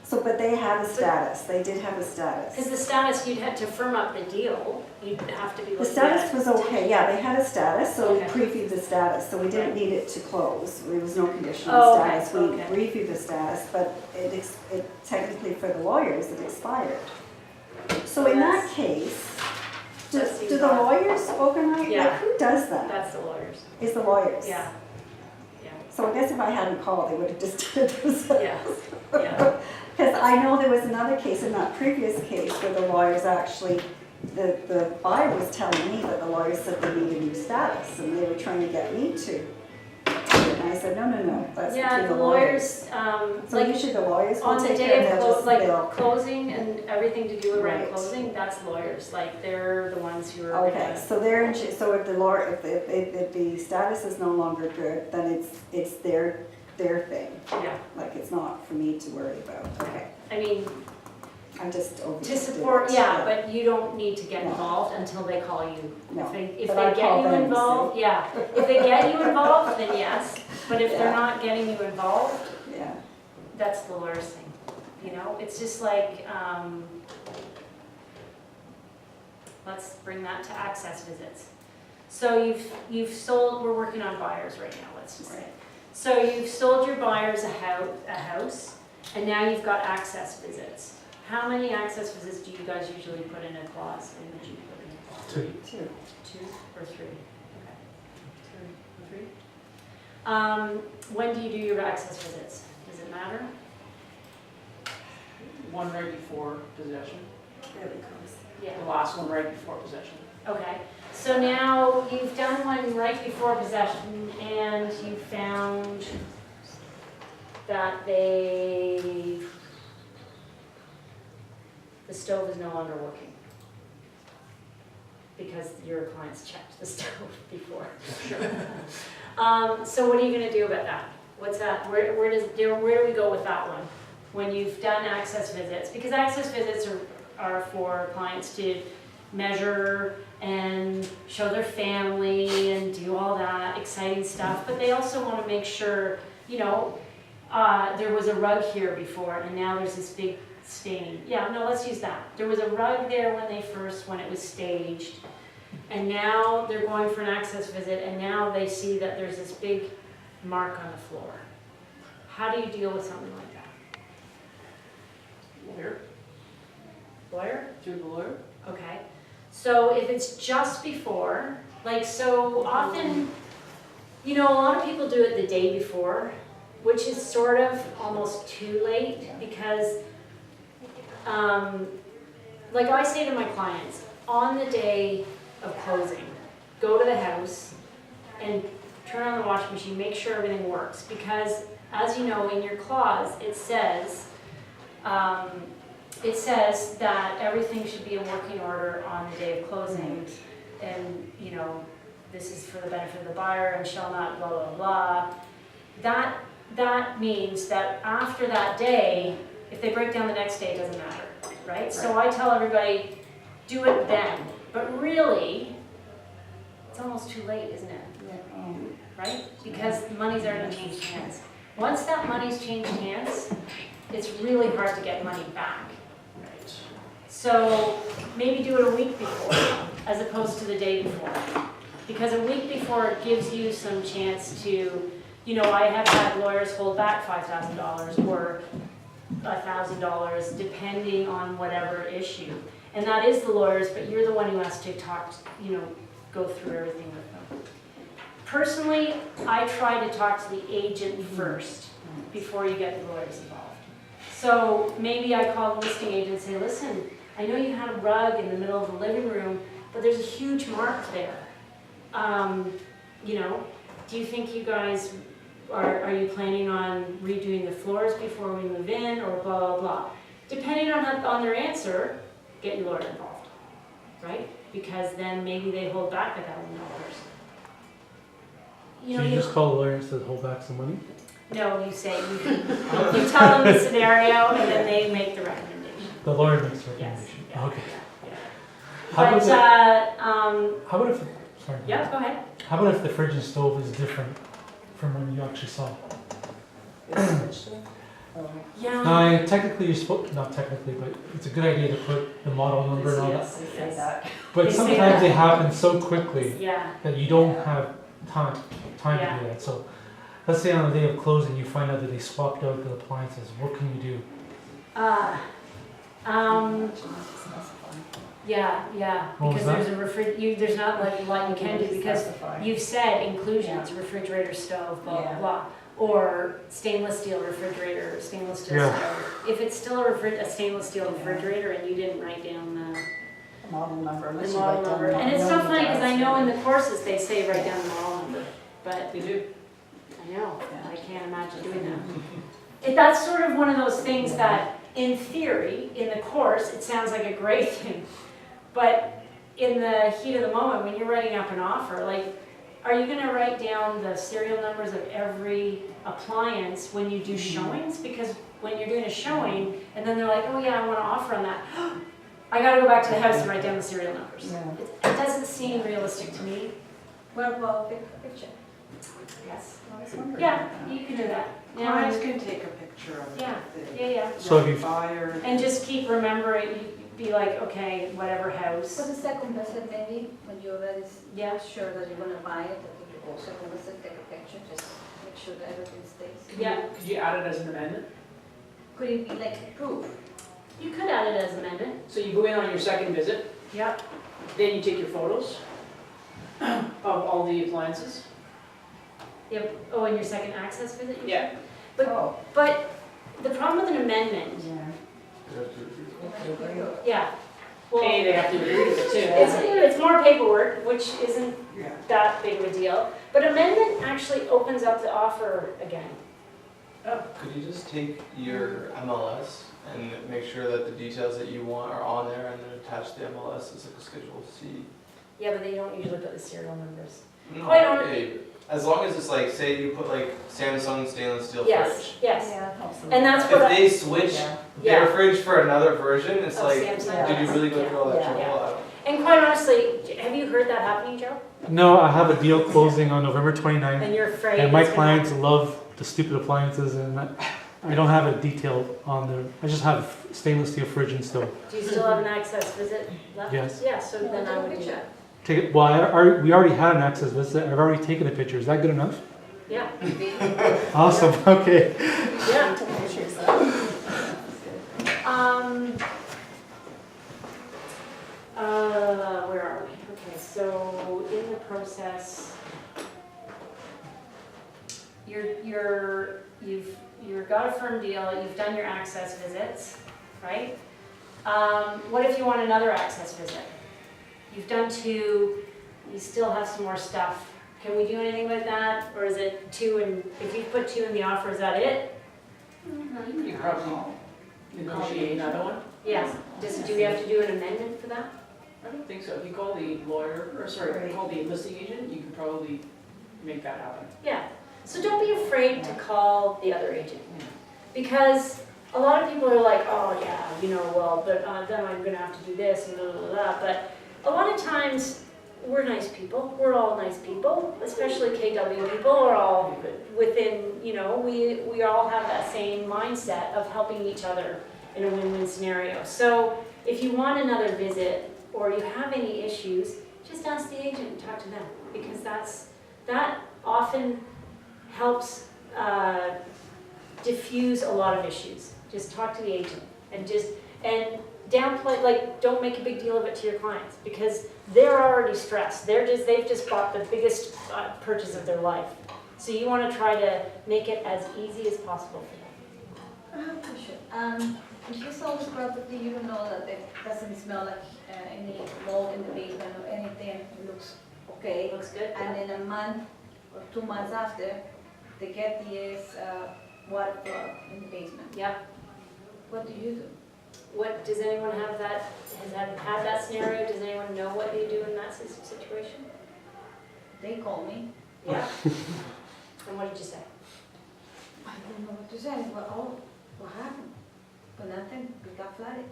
So, but they had a status, they did have a status. because the status, you'd had to firm up the deal, you'd have to be The looking status at. was okay, yeah, they had a status, so we Okay. previewed the status, so we didn't need it to close. There was no conditional Oh, okay, status, we okay. previewed the status, but it technically for the lawyers, it expired. So in that case, do That seems the odd. lawyers organize, Yeah. like who does that? That's the lawyers. Is the lawyers? Yeah, So I guess if I hadn't called, they would have just done it themselves. yeah, yeah. Because I know there was another case in that previous case where the lawyers actually, the buyer was telling me that the lawyers said they need a new status and they were trying to get me to. And I said, no, that's Yeah, between the the lawyers. lawyers, So like, usually the lawyers will on the take day care of of close, that, like they'll. closing and everything to do around Right. closing, that's lawyers, like, they're the ones who are Okay, gonna. so so if the lawyer, if the status is no longer good, then it's their thing. Yeah, Like, it's not for me to worry about. Okay, I mean, I'm just over. to support, yeah, but you don't need to get No. involved until they call you. No, If but I they call get you them, involved, yeah, if they get you involved, then yes, but if they're Yeah. not getting you involved, Yeah, that's the lawyer's thing, you know, it's just like, let's bring that to access visits. So you've sold, we're working on buyers right now, let's just say. So you've sold your buyers a house, and now you've got access visits. How many access visits do you guys usually put in a clause, and would you put in? 2. two. 2 or 3? Okay. 3? When do you do your access visits? Does it matter? One right before possession, Really close. Yeah. the last one right before possession. Okay, so now you've done one right before possession and you found that the stove is no longer working because your clients checked the stove before. So what are you gonna do about that? What's that, where do we go with that one? When you've done access visits, because access visits are for clients to measure and show their family and do all that exciting stuff, but they also want to make sure, you know, there was a rug here before and now there's this big stain. Yeah, no, let's use that. There was a rug there when it was staged, and now they're going for an access visit and now they see that there's this big mark on the floor. How do you deal with something like that? Lawyer, Lawyer? through the lawyer. Okay, so if it's just before, like, so often, you know, a lot of people do it the day before, which is sort of almost too late because, like I say to my clients, on the day of closing, go to the house and turn on the washing machine, make sure everything works, because as you know, in your clause, it says that everything should be in working order on the day of closing, and, you know, this is for the benefit of the buyer and shall not blah, blah, blah. That means that after that day, if they break down the next day, it doesn't matter, right? So I tell everybody, do it then, but really, it's almost too late, isn't it? Right? Because the money's already changed hands. Once that money's changed hands, it's really hard to get money back. Right. So maybe do it a week before as opposed to the day before. Because a week before gives you some chance to, you know, I have had lawyers hold back $5,000 or $1,000 depending on whatever issue. And that is the lawyers, but you're the one who has to talk, you know, go through everything with them. Personally, I try to talk to the agent first before you get the lawyers involved. So maybe I call the listing agent and say, listen, I know you had a rug in the middle of the living room, but there's a huge mark there. You know, do you think you guys, are you planning on redoing the floors before we move in, or blah, blah, blah? Depending on their answer, get your lawyer involved, right? Because then maybe they hold back $1,000. So you just call the lawyer and says hold back some money? No, you say, you tell them the scenario and then they make the recommendation. The lawyer makes the Yes. recommendation. Yeah, Okay. yeah, yeah. How But, about, how about if, sorry. yeah, go ahead. How about if the fridge and stove is different from when you actually saw it? Yeah. Technically you're supposed, not technically, but it's a good idea to put the model number and all that. Yes, Say yes. that. But They say sometimes that. they happen so quickly Yeah, that you don't have time Yeah. to do that. So let's say on the day of closing you find out that they swapped out the appliances. What can you do? yeah, What was because there's a there's not like a lot you can do, because Specify. you've said inclusions, refrigerator, stove, blah, blah, Yeah. blah. Or stainless steel refrigerator, stainless steel Yeah. stove. If it's still a stainless steel refrigerator and you didn't write down The model number, the unless you model write down number. the And it's so model funny, because I know in number. the courses they say write down the model number, but They do. I know, Yeah. I can't imagine doing that. That's sort of one of those things that, in theory, in the course, it sounds like a great thing. But in the heat of the moment, when you're writing up an offer, like, are you gonna write down the serial numbers of every appliance when you do showings? Because when you're doing a showing, and then they're like, oh yeah, I wanna offer on that, I gotta go back to the house and write down the serial numbers. Yeah. It doesn't seem realistic to me. Well, picture. Yes. I was wondering Yeah, about that. you can do that. Clients can take a picture of it. Yeah. if Yeah, yeah. So if the you buyer. And just keep remembering, be like, okay, whatever For house. the second visit, maybe, when you're already Yeah, sure that you're gonna buy it, that you go second visit, take a picture, just make sure that everything stays. yeah. Could you add it as an amendment? Could it be like proof? You could add it as amendment. So you go in on your second visit, Yep. then you take your photos of all the appliances. Yep. Oh, and your second access visit? you Yeah. But- Oh, But the problem with an amendment, yeah. yeah. Well, A, they have to agree with it too. it's more paperwork, which isn't Yeah. that big of a deal. But amendment actually opens up the offer again. Could you just take your MLS and make sure that the details that you want are on there and then attach the MLS as like a Schedule C? Yeah, but they don't usually put the serial numbers. No, Quite honest- yeah, as long as it's like, say you put like Samsung stainless steel Yes, fridge. yes. Yeah, it helps a And that's little what If they switch Yeah. their Yeah. fridge for another version, it's Of like, Samsung. did you really go through all that Yeah. trouble? I don't- And quite honestly, have you heard that happening, Joe? No, I have a deal closing on November 29th, And you're afraid and my it's gonna- clients love the stupid appliances, and I don't have a detail on there. I just have stainless steel fridge and stove. Do you still have an access visit left? Yes. Yeah, so then I would do that. Take it. Well, we already had an access visit. I've already taken a picture. Is that good enough? Yeah, Awesome. Okay. yeah. Take pictures of Where are we? Okay, so in the process, you've got a firm deal, you've done your access visits, right? What if you want another access visit? You've done 2, you still have some more stuff. Can we do anything with that? Or is it 2 and, if you put 2 in the offer, is that it? You probably negotiate another one. Yeah. Do we have to do an amendment for that? I don't think so. If you call the lawyer, or sorry, call the listing agent, you can probably make that happen. Yeah. So don't be afraid to call the other agent. Because a lot of people are like, oh yeah, well, but then I'm gonna have to do this and blah, blah, blah. But a lot of times, we're nice people. We're all nice people, especially KW people are all within, we all have that same mindset of helping each other in a win-win scenario. So if you want another visit or you have any issues, just ask the agent and talk to them, because that often helps diffuse a lot of issues. Just talk to the agent and downplay, like, don't make a big deal of it to your clients, because they're already stressed. They've just bought the biggest purchase of their life. So you want to try to make it as easy as possible for them. I have a question. If you sell this property, you don't know that it doesn't smell like any mold in the basement or anything, it looks okay. Looks good? And in a month or 2 months after, they get this water flow in the basement. Yeah. What do you do? What, does anyone have that, had that scenario? Does anyone know what they do in that situation? They call me. Yeah. And what did you say? I don't know what to say, but what happened? But nothing, we got flooded.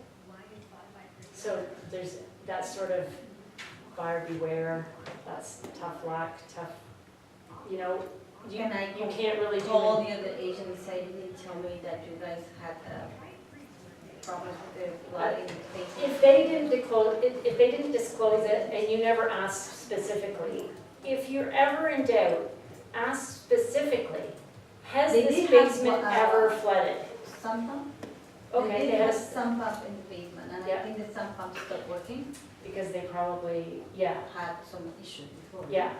So there's that sort of buyer beware, that's tough luck, tough, you know, you Can I can't really do call it. the other agent and say, you didn't tell me that you guys had problems with the flooding? If they didn't disclose it and you never asked specifically, if you're ever in doubt, ask specifically, has They this did have basement one, ever flooded? Sump pump? Okay, They they did have had, sump pump in the basement, and I Yeah. think the sump pump stopped working, because they probably, yeah. had some issue before. Yeah,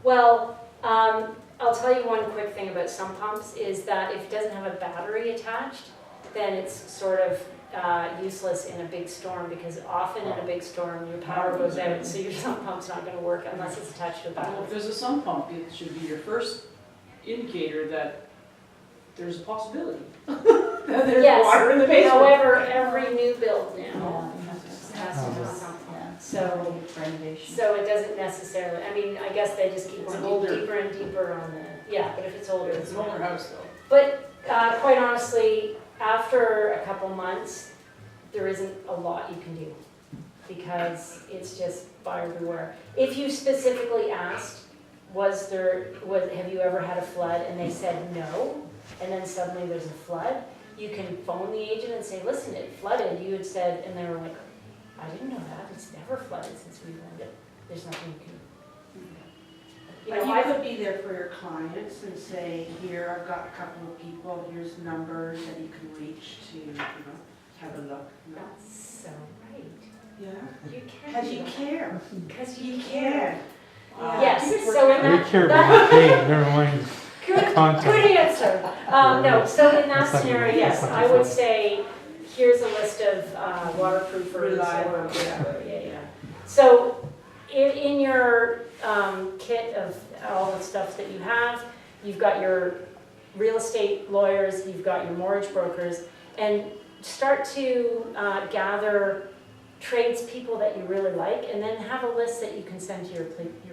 well, I'll tell you one quick thing about sump pumps, is that if it doesn't have a battery attached, then it's sort of useless in a big storm, because often in a big storm, your power goes out, so your sump pump's not gonna work unless it's attached to a Well, if battery. there's a sump pump, it should be your first indicator that there's a possibility that there's Yes. water in the basement. However, every new build now has to have a sump pump, so, Renovation. so it doesn't necessarily, I mean, I guess they just keep It's going older. deeper and deeper on the, yeah, but if it's older, It's an older house though. But quite honestly, after a couple months, there isn't a lot you can do, because it's just buyer beware. If you specifically asked, have you ever had a flood, and they said no, and then suddenly there's a flood, you can phone the agent and say, listen, it flooded, you had said, and they were like, I didn't know that, it's never flooded since we've owned it, there's nothing you can do. You But know, you I could be there for your clients and say, here, I've got a couple of people, here's numbers that you can reach to, have a look. No? That's so right. Yeah. You can. Because you care. Because you You care. care. Yeah. Yes, so in We that, care about the pain, never mind good, content. good answer. No, so in that That's not scenario, good. yes, That's not I would good. say, here's a list of waterproofers or Reliable. whatever, yeah. So in your kit of all the stuff that you have, you've got your real estate lawyers, you've got your mortgage brokers, and start to gather tradespeople that you really like, and then have a list that you can send to your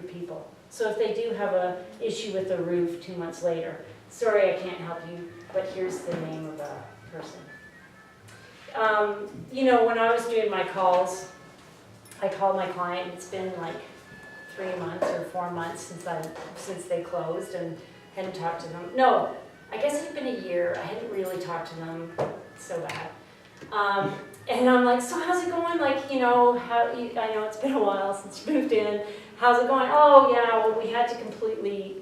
people. So if they do have a issue with the roof 2 months later, sorry, I can't help you, but here's the name of the person. You know, when I was doing my calls, I called my client, it's been like 3 months or 4 months since they closed, and hadn't talked to them. No, I guess it had been a year, I hadn't really talked to them, so bad. And I'm like, so how's it going? Like, you know, I know it's been a while since you moved in. How's it going? Oh, yeah, well, we had to completely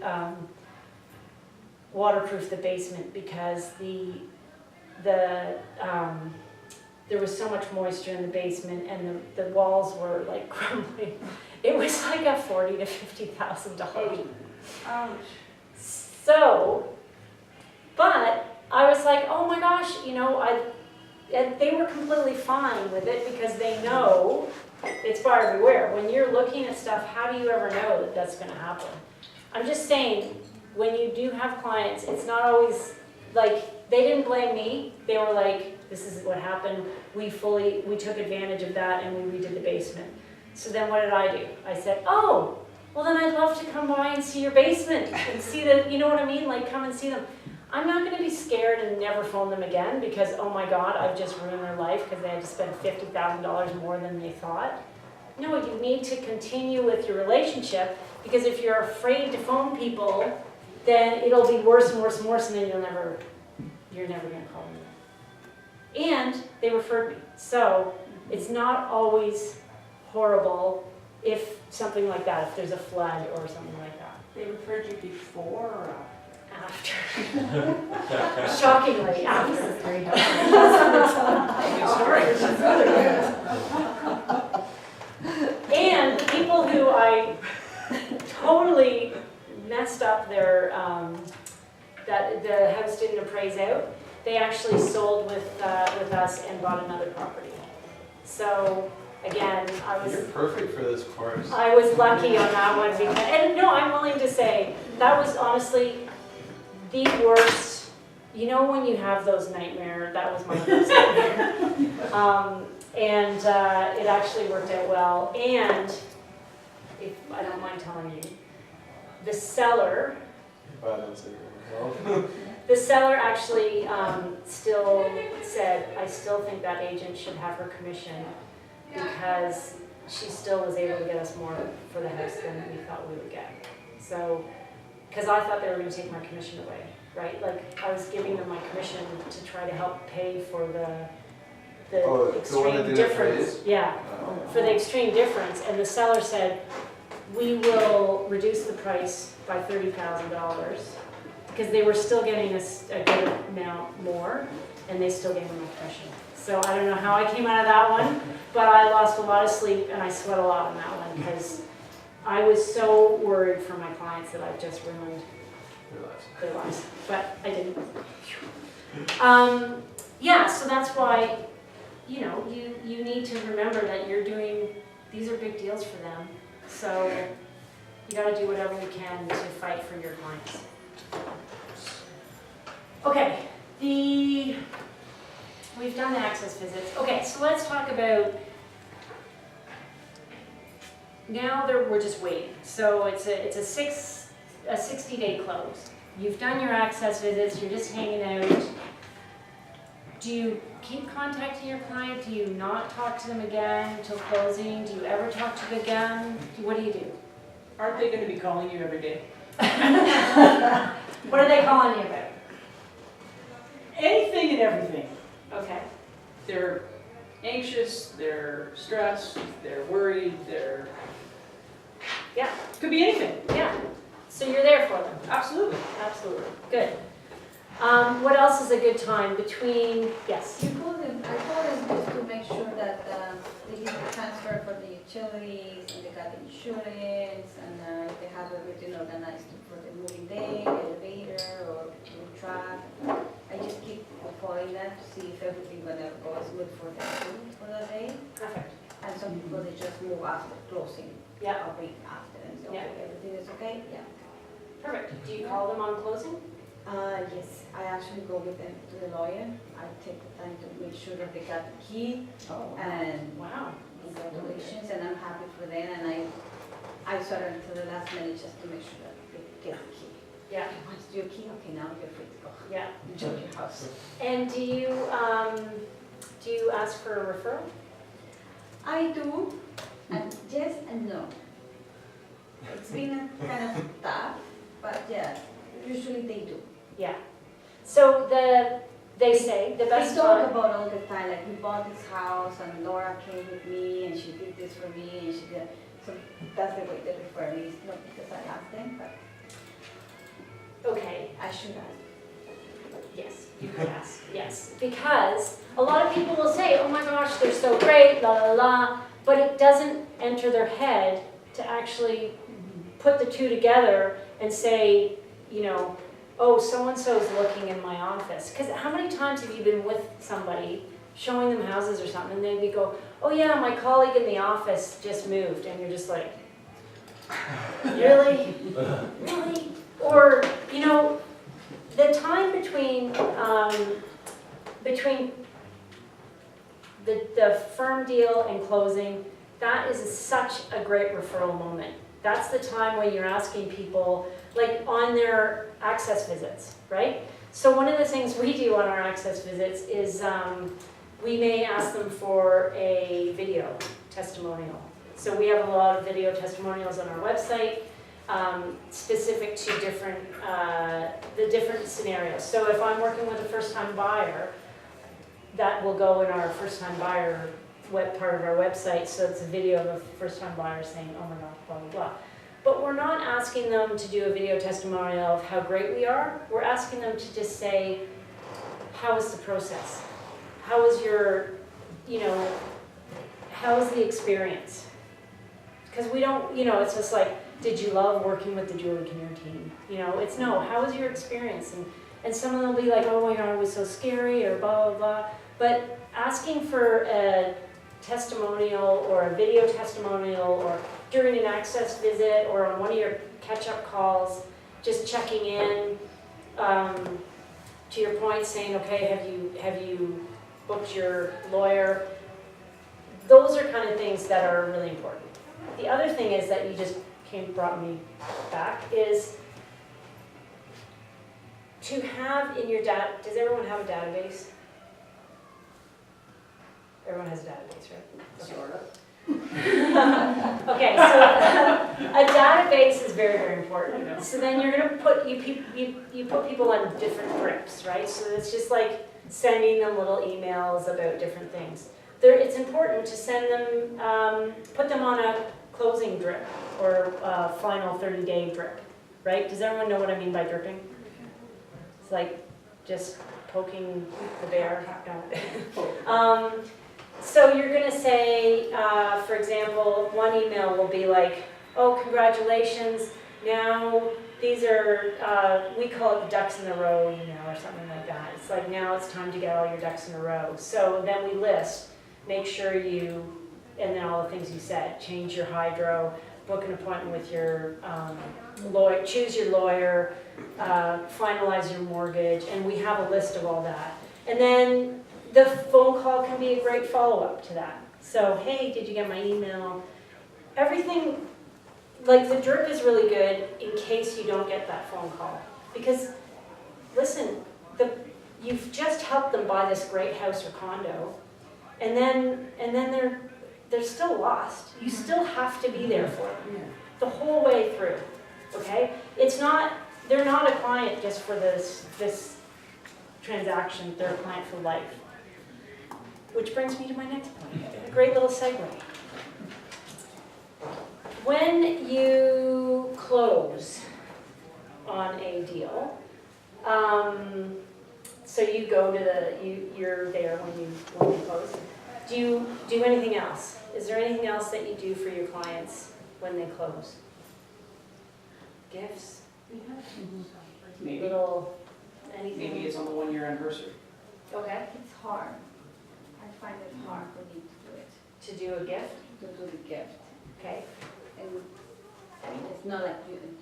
waterproof the basement because there was so much moisture in the basement, and the walls were like crumbling. It was like a $40,000 to $50,000. Ouch. So, but I was like, oh my gosh, you know, and they were completely fine with it because they know it's buyer beware. When you're looking at stuff, how do you ever know that that's going to happen? I'm just saying, when you do have clients, it's not always like, they didn't blame me. They were like, this is what happened. We took advantage of that and we redid the basement. So then what did I do? I said, oh, well then I'd love to come by and see your basement and see the, you know what I mean? Like, come and see them. I'm not going to be scared and never phone them again because, oh my God, I've just ruined their life because they had to spend $50,000 more than they thought. No, you need to continue with your relationship, because if you're afraid to phone people, then it'll be worse and worse and worse, and then you're never going to call them. And they referred me. So it's not always horrible if something like that, if there's a flood or something like that. They referred you before or after? After. Shockingly, after. And people who I totally messed up their, that the house didn't appraise out, they actually sold with us and bought another property. So again, You're perfect for this course. I was lucky on that one because, and no, I'm willing to say, that was honestly the worst. You know when you have those nightmares, that was my worst nightmare. And it actually worked out well. And if I don't mind telling you, the seller, The seller actually still said, I still think that agent should have her commission because she still was able to get us more for the house than we thought we would get. So, because I thought they were going to take my commission away, right? Like, I was giving them my commission to try to help pay for the Oh, the one that extreme didn't difference. appraise? Yeah, for the extreme difference. And the seller said, we will reduce the price by $30,000 because they were still getting a good amount more and they still gave me my commission. So I don't know how I came out of that one, but I lost a lot of sleep and I sweat a lot on that one because I was so worried for my clients that I just ruined their lives, but I didn't. Yeah, so that's why, you know, you need to remember that you're doing, these are big deals for them. So you gotta do whatever you can to fight for your clients. Okay, we've done the access visits. Okay, so let's talk about, now we're just waiting. So it's a 60-day close. You've done your access visits, you're just hanging out. Do you keep contacting your client? Do you not talk to them again until closing? Do you ever talk to them again? What do you do? Aren't they gonna be calling you every day? What are they calling you about? Anything and everything. Okay. They're anxious, they're stressed, they're worried, they're... Yeah. Could be anything. Yeah. So you're there for them? Absolutely. Absolutely. Good. What else is a good time between, yes? I call them just to make sure that they give the transfer for the utilities, and they got the insurance, and if they have everything organized for the moving day, elevator, or food truck. I just keep calling them to see if everything gonna go as good for them too for the day. Perfect. And some people, they just move after closing. Yeah. A week after, and say, Yeah. okay, everything is okay? Yeah. Perfect. Do you call them on closing? Yes, I actually go with them to the lawyer. I take the time to make sure that they got the key, Oh. and Wow. congratulations, and I'm happy for them, and I sort of until the last minute just to make sure that they get the key. Yeah. Once your key, okay, now you're free to go. Yeah. Enjoy your house. And do you ask for a referral? I do, and yes and no. It's been kind of tough, but yeah, usually they do. Yeah. So they say the best We talk time. about all the time, like we bought this house and Laura came with me and she did this for me and she did, so that's the way they refer me, it's not because I asked them, but Okay. I should ask. Yes, you could ask. Yes, because a lot of people will say, "Oh my gosh, they're so great, la la la," but it doesn't enter their head to actually put the two together and say, you know, oh, so-and-so's looking in my office. Because how many times have you been with somebody, showing them houses or something, and they go, oh yeah, my colleague in the office just moved, and you're just like, really? Really? Or, you know, the time between the firm deal and closing, that is such a great referral moment. That's the time when you're asking people, like on their access visits, right? So one of the things we do on our access visits is we may ask them for a video testimonial. So we have a lot of video testimonials on our website, specific to the different scenarios. So if I'm working with a first-time buyer, that will go in our first-time buyer part of our website, so it's a video of a first-time buyer saying, oh my gosh, blah, blah, blah. But we're not asking them to do a video testimonial of how great we are. We're asking them to just say, how is the process? How is your, you know, how is the experience? Because we don't, you know, it's just like, did you love working with the Julie Kinnear team? You know, it's no, how was your experience? And some of them will be like, oh my God, it was so scary, or blah, blah, blah. But asking for a testimonial or a video testimonial or during an access visit or on one of your catch-up calls, just checking in, to your point, saying, okay, have you booked your lawyer? Those are kind of things that are really important. The other thing is that you just brought me back is to have in your does everyone have a database? Everyone has a database, right? Okay. Sort of. Okay, so a database is very, very important. So then you're gonna put, you put people on different drips, right? So it's just like sending them little emails about different things. It's important to send them, put them on a closing drip or a final 30-day drip, right? Does everyone know what I mean by dripping? It's like just poking the bear. No. So you're going to say, for example, one email will be like, oh, congratulations, now these are, we call it the ducks in a row email or something like that. It's like, now it's time to get all your ducks in a row. So then we list, make sure you, and then all the things you said, change your hydro, book an appointment with your lawyer, choose your lawyer, finalize your mortgage, and we have a list of all that. And then the phone call can be a great follow-up to that. So, hey, did you get my email? Everything, like the drip is really good in case you don't get that phone call. Because, listen, you've just helped them buy this great house or condo, and then they're still lost. You still have to be there for them the whole way through, okay? They're not a client just for this transaction, they're a client for life. Which brings me to my next point, a great little segue. When you close on a deal, so you go to you're there when you close. Do you do anything else? Is there anything else that you do for your clients when they close? Gifts? Maybe. Little anything? Maybe it's on the 1-year anniversary. Okay. It's hard. I find it hard for me to do it, To do a gift? to do the gift. Okay. And I mean, it's not like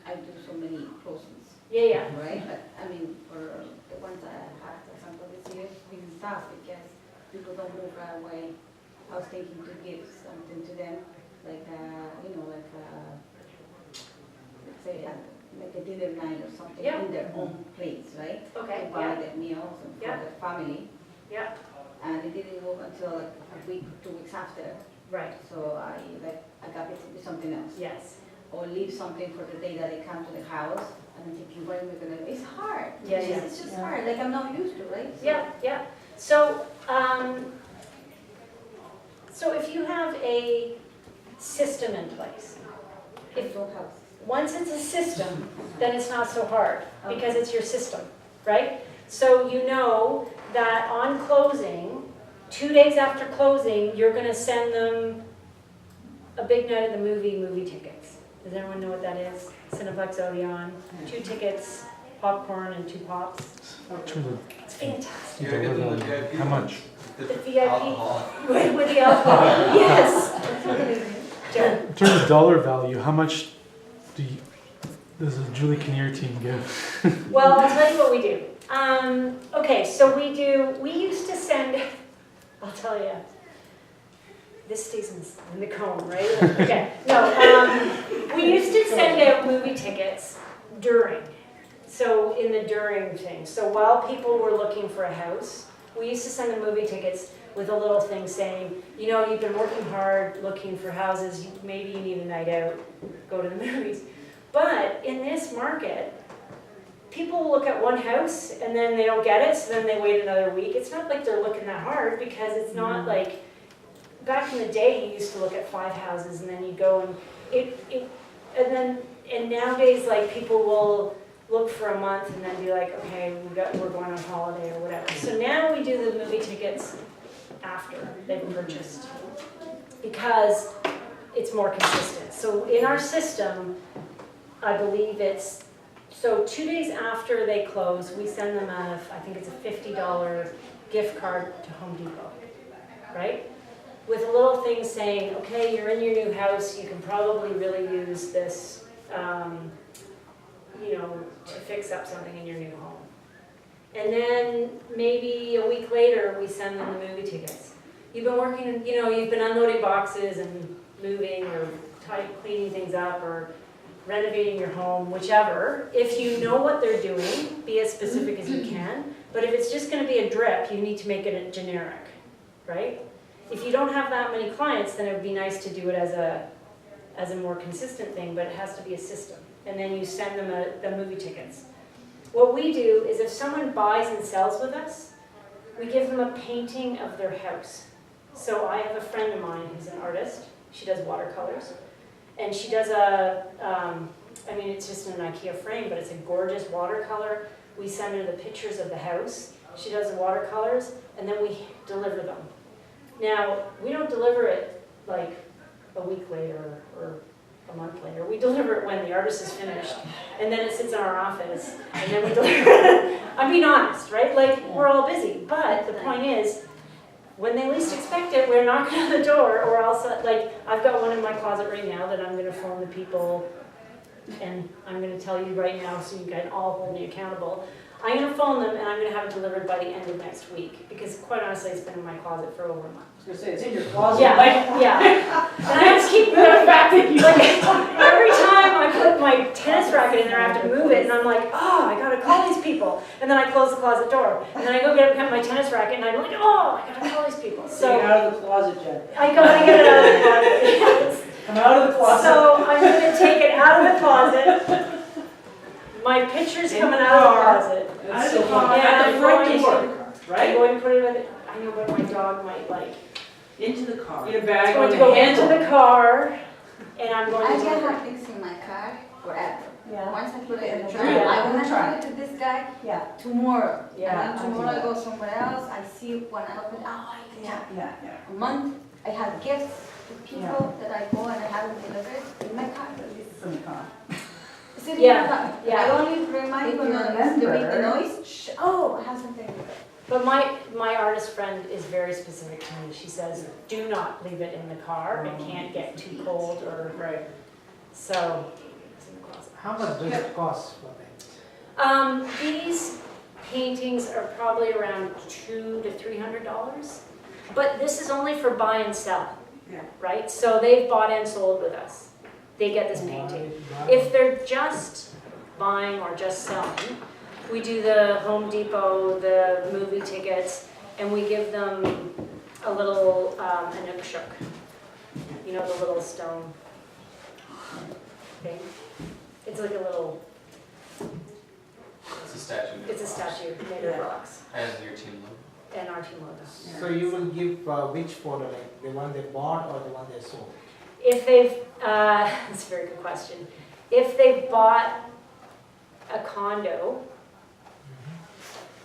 I do so many closings, Yeah. right? But I mean, for the ones that I had, for example, this year, it's been tough because people don't move right away. I was thinking to give something to them, like, let's say, like a dinner night or something Yeah. in their own place, right? Okay. To buy their meals and for Yeah. their family. Yeah. And it didn't move until like a week, 2 weeks after. Right. So I got it to do something else. Yes. Or leave something for the day that they come to the house. And I'm thinking, what am I gonna, it's hard. Yeah, It's yeah. just- It's just hard, like I'm not used to, right? So- Yeah. So if you have a system in place, It don't help. once it's a system, then it's not so hard because it's your system, right? So you know that on closing, 2 days after closing, you're gonna send them a big night at the movie tickets. Does everyone know what that is? Cineplex Odeon, 2 tickets, popcorn and 2 pops. It's fantastic. Yeah, get them the VIP. How much? The VIP. Alcohol. With the alcohol, yes. Jen. In terms of dollar value, how much does the Julie Kinnear team give? Well, I'll tell you what we do. Okay, so we used to send, I'll tell you, this stays in the cone, right? Okay, no, we used to send out movie tickets during, so in the during thing. So while people were looking for a house, we used to send them movie tickets with a little thing saying, you know, you've been working hard looking for houses, maybe you need a night out, go to the movies. But in this market, people look at one house and then they don't get it, so then they wait another week. It's not like they're looking that hard because it's not like, back in the day you used to look at 5 houses and then you go and and nowadays like people will look for a month and then be like, okay, we're going on holiday or whatever. So now we do the movie tickets after they've purchased because it's more consistent. So in our system, I believe it's, so 2 days after they close, we send them I think it's a $50 gift card to Home Depot, right? With a little thing saying, okay, you're in your new house, you can probably really use this, to fix up something in your new home. And then maybe a week later, we send them the movie tickets. You've been working, you've been unloading boxes and moving or cleaning things up or renovating your home, whichever, if you know what they're doing, be as specific as you can. But if it's just gonna be a drip, you need to make it a generic, right? If you don't have that many clients, then it would be nice to do it as a more consistent thing, but it has to be a system. And then you send them the movie tickets. What we do is if someone buys and sells with us, we give them a painting of their house. So I have a friend of mine who's an artist. She does watercolors. And she does I mean, it's just an IKEA frame, but it's a gorgeous watercolor. We send her the pictures of the house. She does the watercolors, and then we deliver them. Now, we don't deliver it like a week later or a month later. We deliver it when the artist is finished, and then it sits in our office, and then we deliver it. I'm being honest, right? Like, we're all busy, but the point is, when they least expect it, we're knocking on the door, or else, like, I've got one in my closet right now that I'm gonna phone the people, and I'm gonna tell you right now so you can all hold me accountable. I'm gonna phone them and I'm gonna have it delivered by the end of next week, because quite honestly, it's been in my closet for over a month. I was gonna say, it's in your closet. Yeah, yeah. And I have to keep moving back. Like, every time I put my tennis racket in there, I have to move it, and I'm like, oh, I gotta call these people. And then I close the closet door, and then I go get my tennis racket, and I'm like, oh, I gotta call these people. Get So out of the closet, Jen. I gotta get it out of the closet. Yes. Come out of the closet. So I'm gonna take it out of the closet. My picture's coming out of the closet. That's so car. funny. Yeah, At the I'm front going door, I'm right? going to put it in the, I know, but my dog might like. Into the car. In a It's bag going on to the go into handle. the car, and I'm going I to can deliver have it. things in my car forever. Yeah. Once I put it in the Yeah. trunk, Yeah. I will try it to this guy Yeah, tomorrow. Yeah. And then tomorrow I go somewhere else, I see when I open, oh, I can yeah, yeah, yeah. a month, I have gifts to people that I go and I haven't delivered in my car. It's in the car. Sitting Yeah, in my car. yeah. I only remind If when you I make the remember. noise, shh, oh, I have something to do. But my artist friend is very specific to me. She says, do not leave it in the car. It can't get too cold or, Right. so, it's in the closet. How much does it cost for that? These paintings are probably around $200 to $300, but this is only for buy and sell, Yeah. right? So they've bought and sold with us. They get this painting. Buy- If they're just buying or just selling, we do the Home Depot, the movie tickets, and we give them a little anukshuk. You know, the little stone thing? It's like a little, It's a statue. made of it's a rocks. statue made of rocks, And your team logo. and our team logo. So you will give which photo, like the one they bought or the one they sold? If they've, that's a very good question. If they've bought a condo,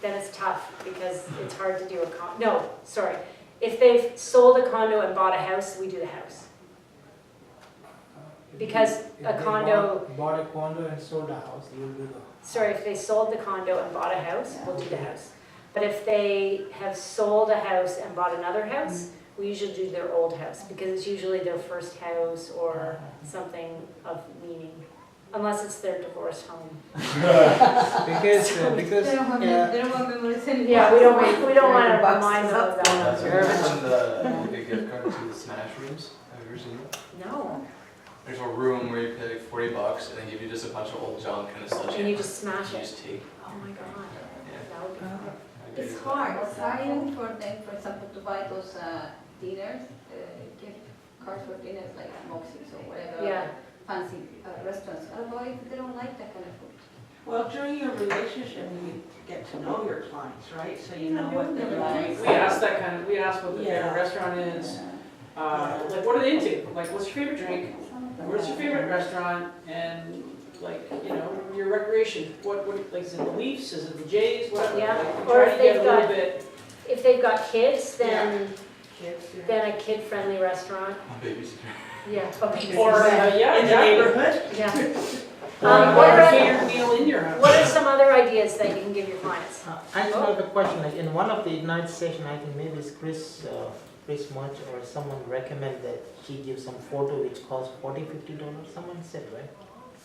then it's tough because it's hard to do a no, sorry. If they've sold a condo and bought a house, we do the house. Because If a they condo, bought a condo and sold a house, you will do the. sorry, if they sold the condo and bought a house, we'll do the house. But if they have sold a house and bought another house, we usually do their old house because it's usually their first house or something of meaning. Unless it's their divorced home. Because, They don't want, yeah, they don't want memories anymore. Yeah, we don't want to Bucks remind is them of up. that. Have you ever seen the big gift card to the Smash Rooms? Have you ever seen that? No, There's a room where you pay like $40 and they give you just a bunch of old junk and a sledgehammer. and you just smash You it. just take. Oh my God, Yeah. that would be fun. It's hard, it's hard even for them, for example, to buy those dinners, gift cards for dinners like Moxie's or whatever. Yeah. Fancy restaurants, otherwise they don't like that kind of food. Well, during your relationship, you get to know your clients, right? So you know what they're like. We asked that kind of, we asked what the Yeah. favorite restaurant is, like what are they into? Like what's your favorite drink? Where's your favorite restaurant? And like, you know, your recreation. What, like is it the Leafs? Is it the Jays? Whatever. Yeah, Like, we or try if to get they've a little got- bit. If they've got kids, then Kids, yeah. then a kid-friendly restaurant. My babysitter. Yeah, okay. Or, yeah, In the exactly. neighborhood? Yeah. Or What a are, catered meal in your house. what are some other ideas that you can give your clients? I just have a question, like in one of the Ignite session, I think maybe it's Chris Munch or someone recommend that she gives some photo which costs $40-50, someone said, right?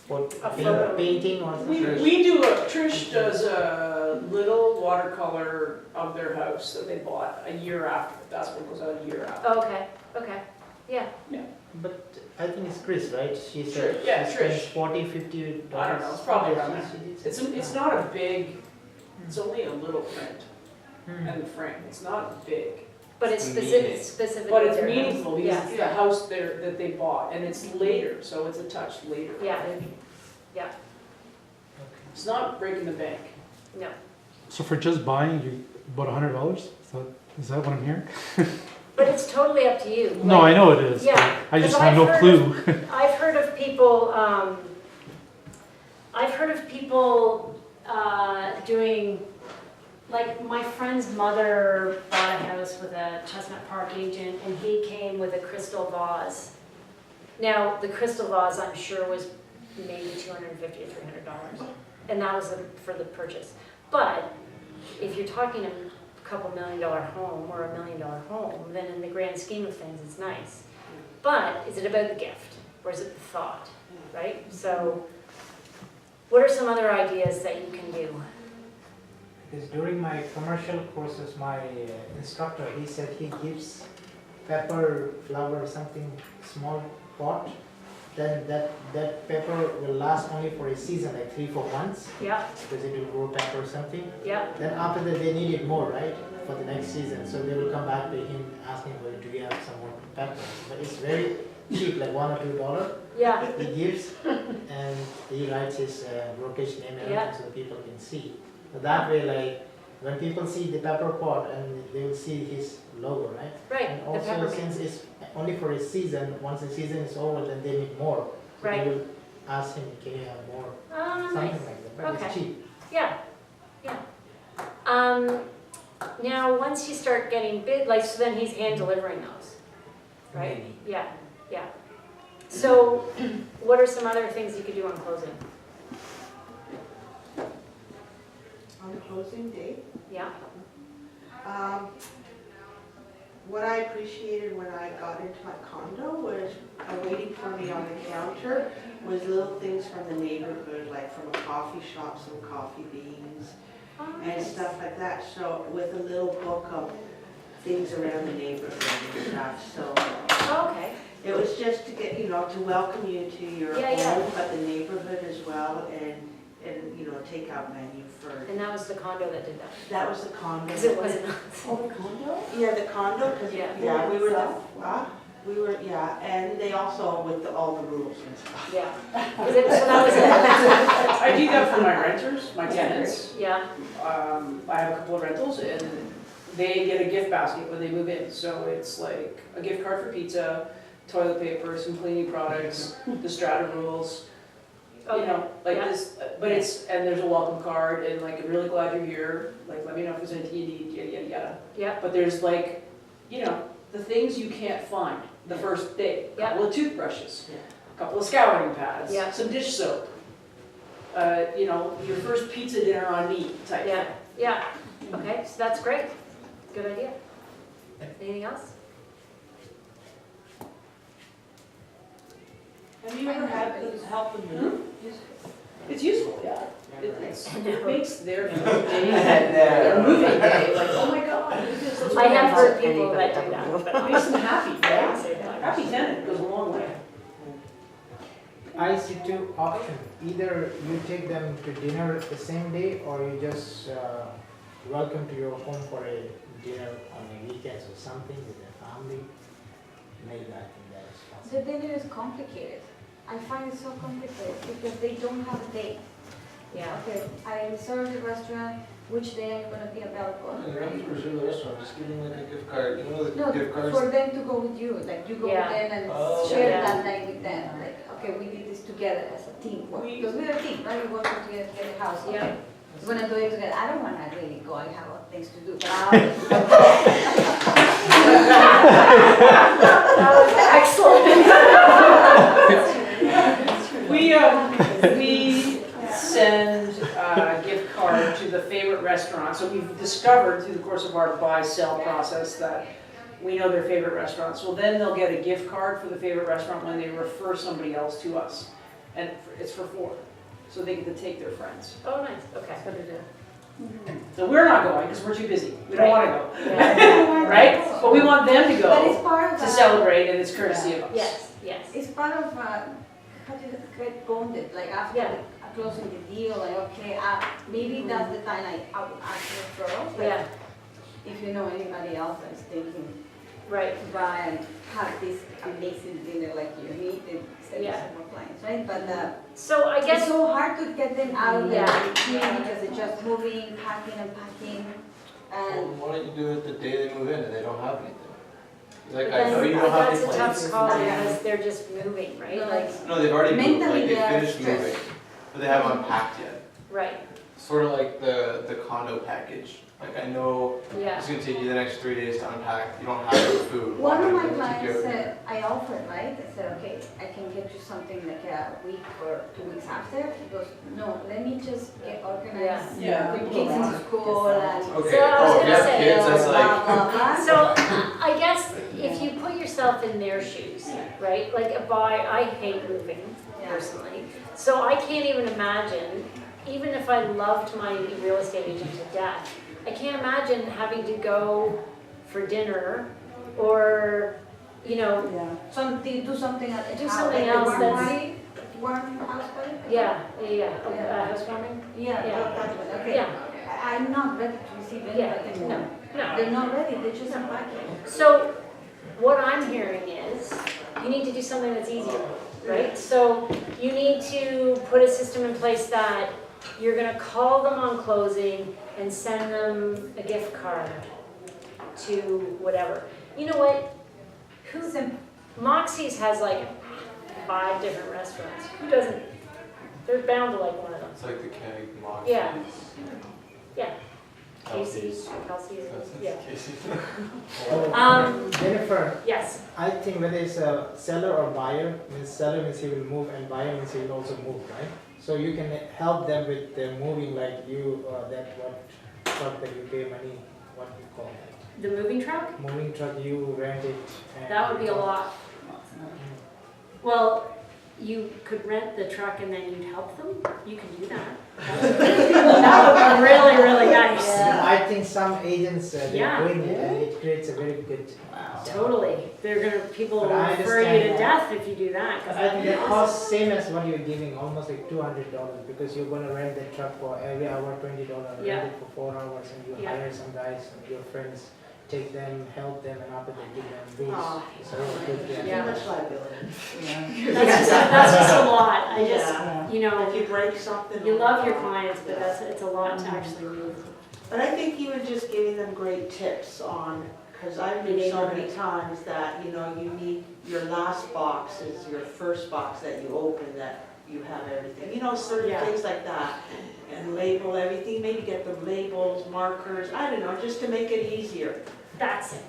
For A photo. painting or We, something? we do Trish does a little watercolor of their house that they bought a year after. That's what goes out a year after. Oh, okay, okay, yeah. Yeah. But I think it's Chris, right? She Sure, said yeah, she spends Trish. $40-50. I don't know, it's probably around there. It's It's not a big, it's only a little print Hmm. and the frame, it's not big. But it's Meaning. specific. But it's meaningful because Yeah. it's the house there that they bought and it's later, so it's a touch later. Yeah. It's not breaking the bank. No. So for just buying, you about $100? Is that what I'm hearing? But it's totally up to you. No, I know it is. Yeah, I just 'cause have no I've clue. I've heard of people, doing, like, my friend's mother bought a house with a Chestnut Park agent, and he came with a crystal vase. Now, the crystal vase, I'm sure, was maybe $250 or $300, and that was for the purchase. But if you're talking a couple $1 million home or $1 million home, then in the grand scheme of things, it's nice. But is it about the gift, or is it the thought, right? So, what are some other ideas that you can do? Because during my commercial courses, my instructor, he said he gives pepper, flower, something small pot. Then that pepper will last only for a season, like 3-4 months, Yeah, because it will grow pepper or something. yeah, Then after that, they need it more, right, for the next season. So they will come back to him asking, well, do you have some more peppers? But it's very cheap, like $1 or $2. yeah, He gives, and he writes his brokerage name and Yeah. everything so people can see. So that way, like, when people see the pepper pot, and they will see his logo, right? right, And the also, peppermint, since it's only for a season, once the season is over, then they need more. So Right. they will ask him, can you have more? oh, Something nice, like that, but Okay. it's cheap. yeah, yeah. Now, once you start getting big, like, so then he's hand delivering those, right? Maybe. Yeah, yeah. So, what are some other things you could do on closing? On closing day, Yeah, what I appreciated when I got into my condo was waiting for me on the counter was little things from the neighborhood, like from a coffee shop, some coffee beans oh, and nice. stuff like that. So with a little book of things around the neighborhood and stuff. So Oh, okay, it was just to get, to welcome you to your Yeah, yeah. home, but the neighborhood as well, and take out menu for. and that was the condo that did that? That was the condo. Because it wasn't, Oh, the condo? Yeah, the condo, because, Yeah. we were and they also with all the rules and stuff. yeah. So that was it? I do that for my renters, my tenants. Yeah, I have a couple of rentals and they get a gift basket when they move in. So it's like a gift card for pizza, toilet paper, some cleaning products, the strata rules, like yeah. this, but and there's a welcome card and like, I'm really glad you're here, like, let me know if there's anything you need, yada, yada, yada. yeah, But there's like, the things you can't find the first day. A couple of toothbrushes, Yeah. a couple of scouring pads, Yeah. some dish soap. Your first pizza dinner on me type yeah, thing. yeah. Okay, so that's great. Good idea. Anything else? Have you ever had them help them move? It's useful, yeah. It makes their day, their moving day, like, oh my God, look at this, let's I go. have heard people that do that, but Makes them happy, I right? don't say that. Happy tenant goes a long way. I see two options. Either you take them to dinner the same day, or you just welcome to your home for a dinner on the weekends or something with their family. Maybe I think that is possible. The dinner is complicated. I find it so complicated because they don't have a date. Yeah. Okay, I reserved the restaurant, which day I'm gonna be available. You don't have to reserve the restaurant, just give them like a gift card, the No, gift cards. for them to go with you, like you go with Yeah. them and Oh. share Yeah. that night with them, like, okay, we did this together as a team. Because we're a team, right? We work together to get a house, okay? Yeah. We're gonna do it together. I don't wanna really go, I have other things to do. But That was excellent. We send a gift card to the favorite restaurant. So we've discovered through the course of our buy-sell process that we know their favorite restaurants. Well, then they'll get a gift card for the favorite restaurant when they refer somebody else to us. And it's for 4. So they get to take their friends. Oh, nice, okay. So we're not going because we're too busy. We don't want to go. Yeah. Right? But we want them to But it's go part of to that. celebrate and it's courtesy of us. Yes, Yes. It's part of, how do you get bonded, like after Yeah. closing the deal, like, okay, maybe that's the time I would ask referrals. Like, Yeah, if you know anybody else that's thinking right. to buy and have this amazing dinner like you need, and send Yeah. some more clients, right? But So I it's guess, so hard to get them out of the Yeah. routine because they're just moving, packing and packing. Well, And why don't you do it the day they move in and they don't have anything? Like, but I know you then don't have that's any a tough plates. call because they're just moving, right? No, Like, No, they've already moved, Mentally like they they're finished stressed. moving, but they haven't unpacked yet. right, Sort of like the condo package. Like I know yeah. it's gonna take you the next 3 days to unpack. You don't have any food. one of my Why not clients keep you- said, I offered, right? I said, okay, I can get you something like a week or 2 weeks after. He goes, no, let me just get organized. Yeah. Put kids into school and Okay. So I was Oh, if gonna you have say, kids, that's blah, like. blah, blah. So I guess if you put yourself in their shoes, right? Like I hate moving personally. So I can't even imagine, even if I loved my real estate agent to death, I can't imagine having to go for dinner or, you know, Do something at Do house, something like a else warm that's- party, warm house party? yeah, Yeah. housewarming? Yeah, Yeah. okay. Yeah. I'm not ready to receive Yeah, anybody. no, no. They're not ready, they're just unpacking. So what I'm hearing is you need to do something that's easier, right? So you need to put a system in place that you're gonna call them on closing and send them a gift card to whatever. You know what? Moxie's has like 5 different restaurants. Who doesn't? They're bound to like one of them. It's like the keg mock. Yeah. Yeah. Kelsey's. Kelsey's, That's yeah. Casey's. Jennifer, Yes. I think whether it's a seller or buyer, means seller means he will move and buyer means he will also move, right? So you can help them with their moving, like you, that what truck that you pay money, what you call that? The moving truck? Moving truck, you rent it. And That would be a lot. Well, you could rent the truck and then you'd help them? You can do that. That would be really, really nice. I think some agents, they're Yeah. doing it and it creates a very good. Totally. People will But I refer you to understand that. death if you do that. 'cause I think that'd be that awesome. costs same as what you're giving, almost like $200 because you're gonna rent the truck for every hour $20, Yeah. rent it for 4 hours and you Yeah. hire some guys and your friends, take them, help them and after they give them booze. Oh. It's a really good thing. Yeah. Too much liability. That's just a lot. I just, Yeah. you know, If you break something. you love your clients, but it's a lot to actually move. But I think you were just giving them great tips on, because I've been so many times that, you know, you need, your last box is your first box that you open, that you have everything, you know, certain Yeah. things like that. And label everything, maybe get the labels, markers, I don't know, just to make it easier. That's it.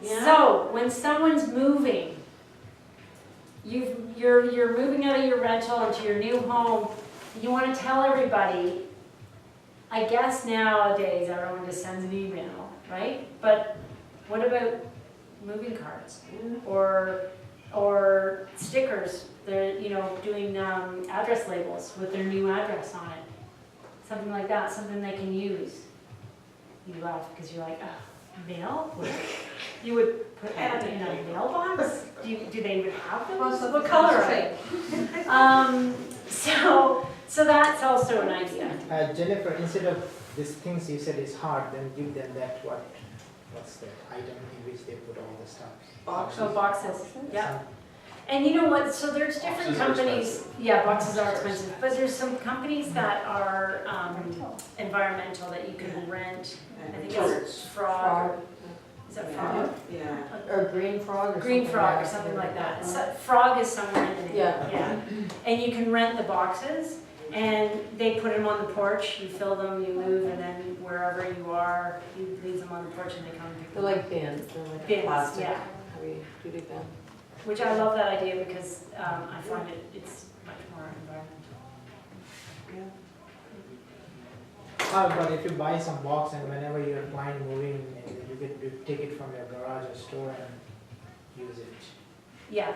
Yeah. So, when someone's moving, you're moving out of your rental into your new home, you want to tell everybody, I guess nowadays everyone just sends an email, right? But what about moving cards or stickers? They're, you know, doing address labels with their new address on it. Something like that, something they can use. You laugh because you're like, oh, mail? You would put that in a mailbox? Do they even have those? What color are they? So that's also an idea. Jennifer, instead of these things you said is hard, then give them that what's the item in which they put all the stuff. So boxes, yeah. And you know what, so there's different Boxes are companies, expensive. yeah, boxes are expensive, but there's some companies that are environmental that you can rent. I think it's Frog, is that Frog? Yeah. Or green frog or Green Frog or something like that. Frog is somewhere in the name. Yeah. And you can rent the boxes and they put them on the porch, you fill them, you move, and then wherever you are, you leave them on the porch and they come and pick They're them up. like bins, they're like Bins, plastic, yeah. heavy duty bin. Which I love that idea because I find it's much more environmental. How about if you buy some box and whenever your client moving, you take it from your garage or store and use it. Yeah,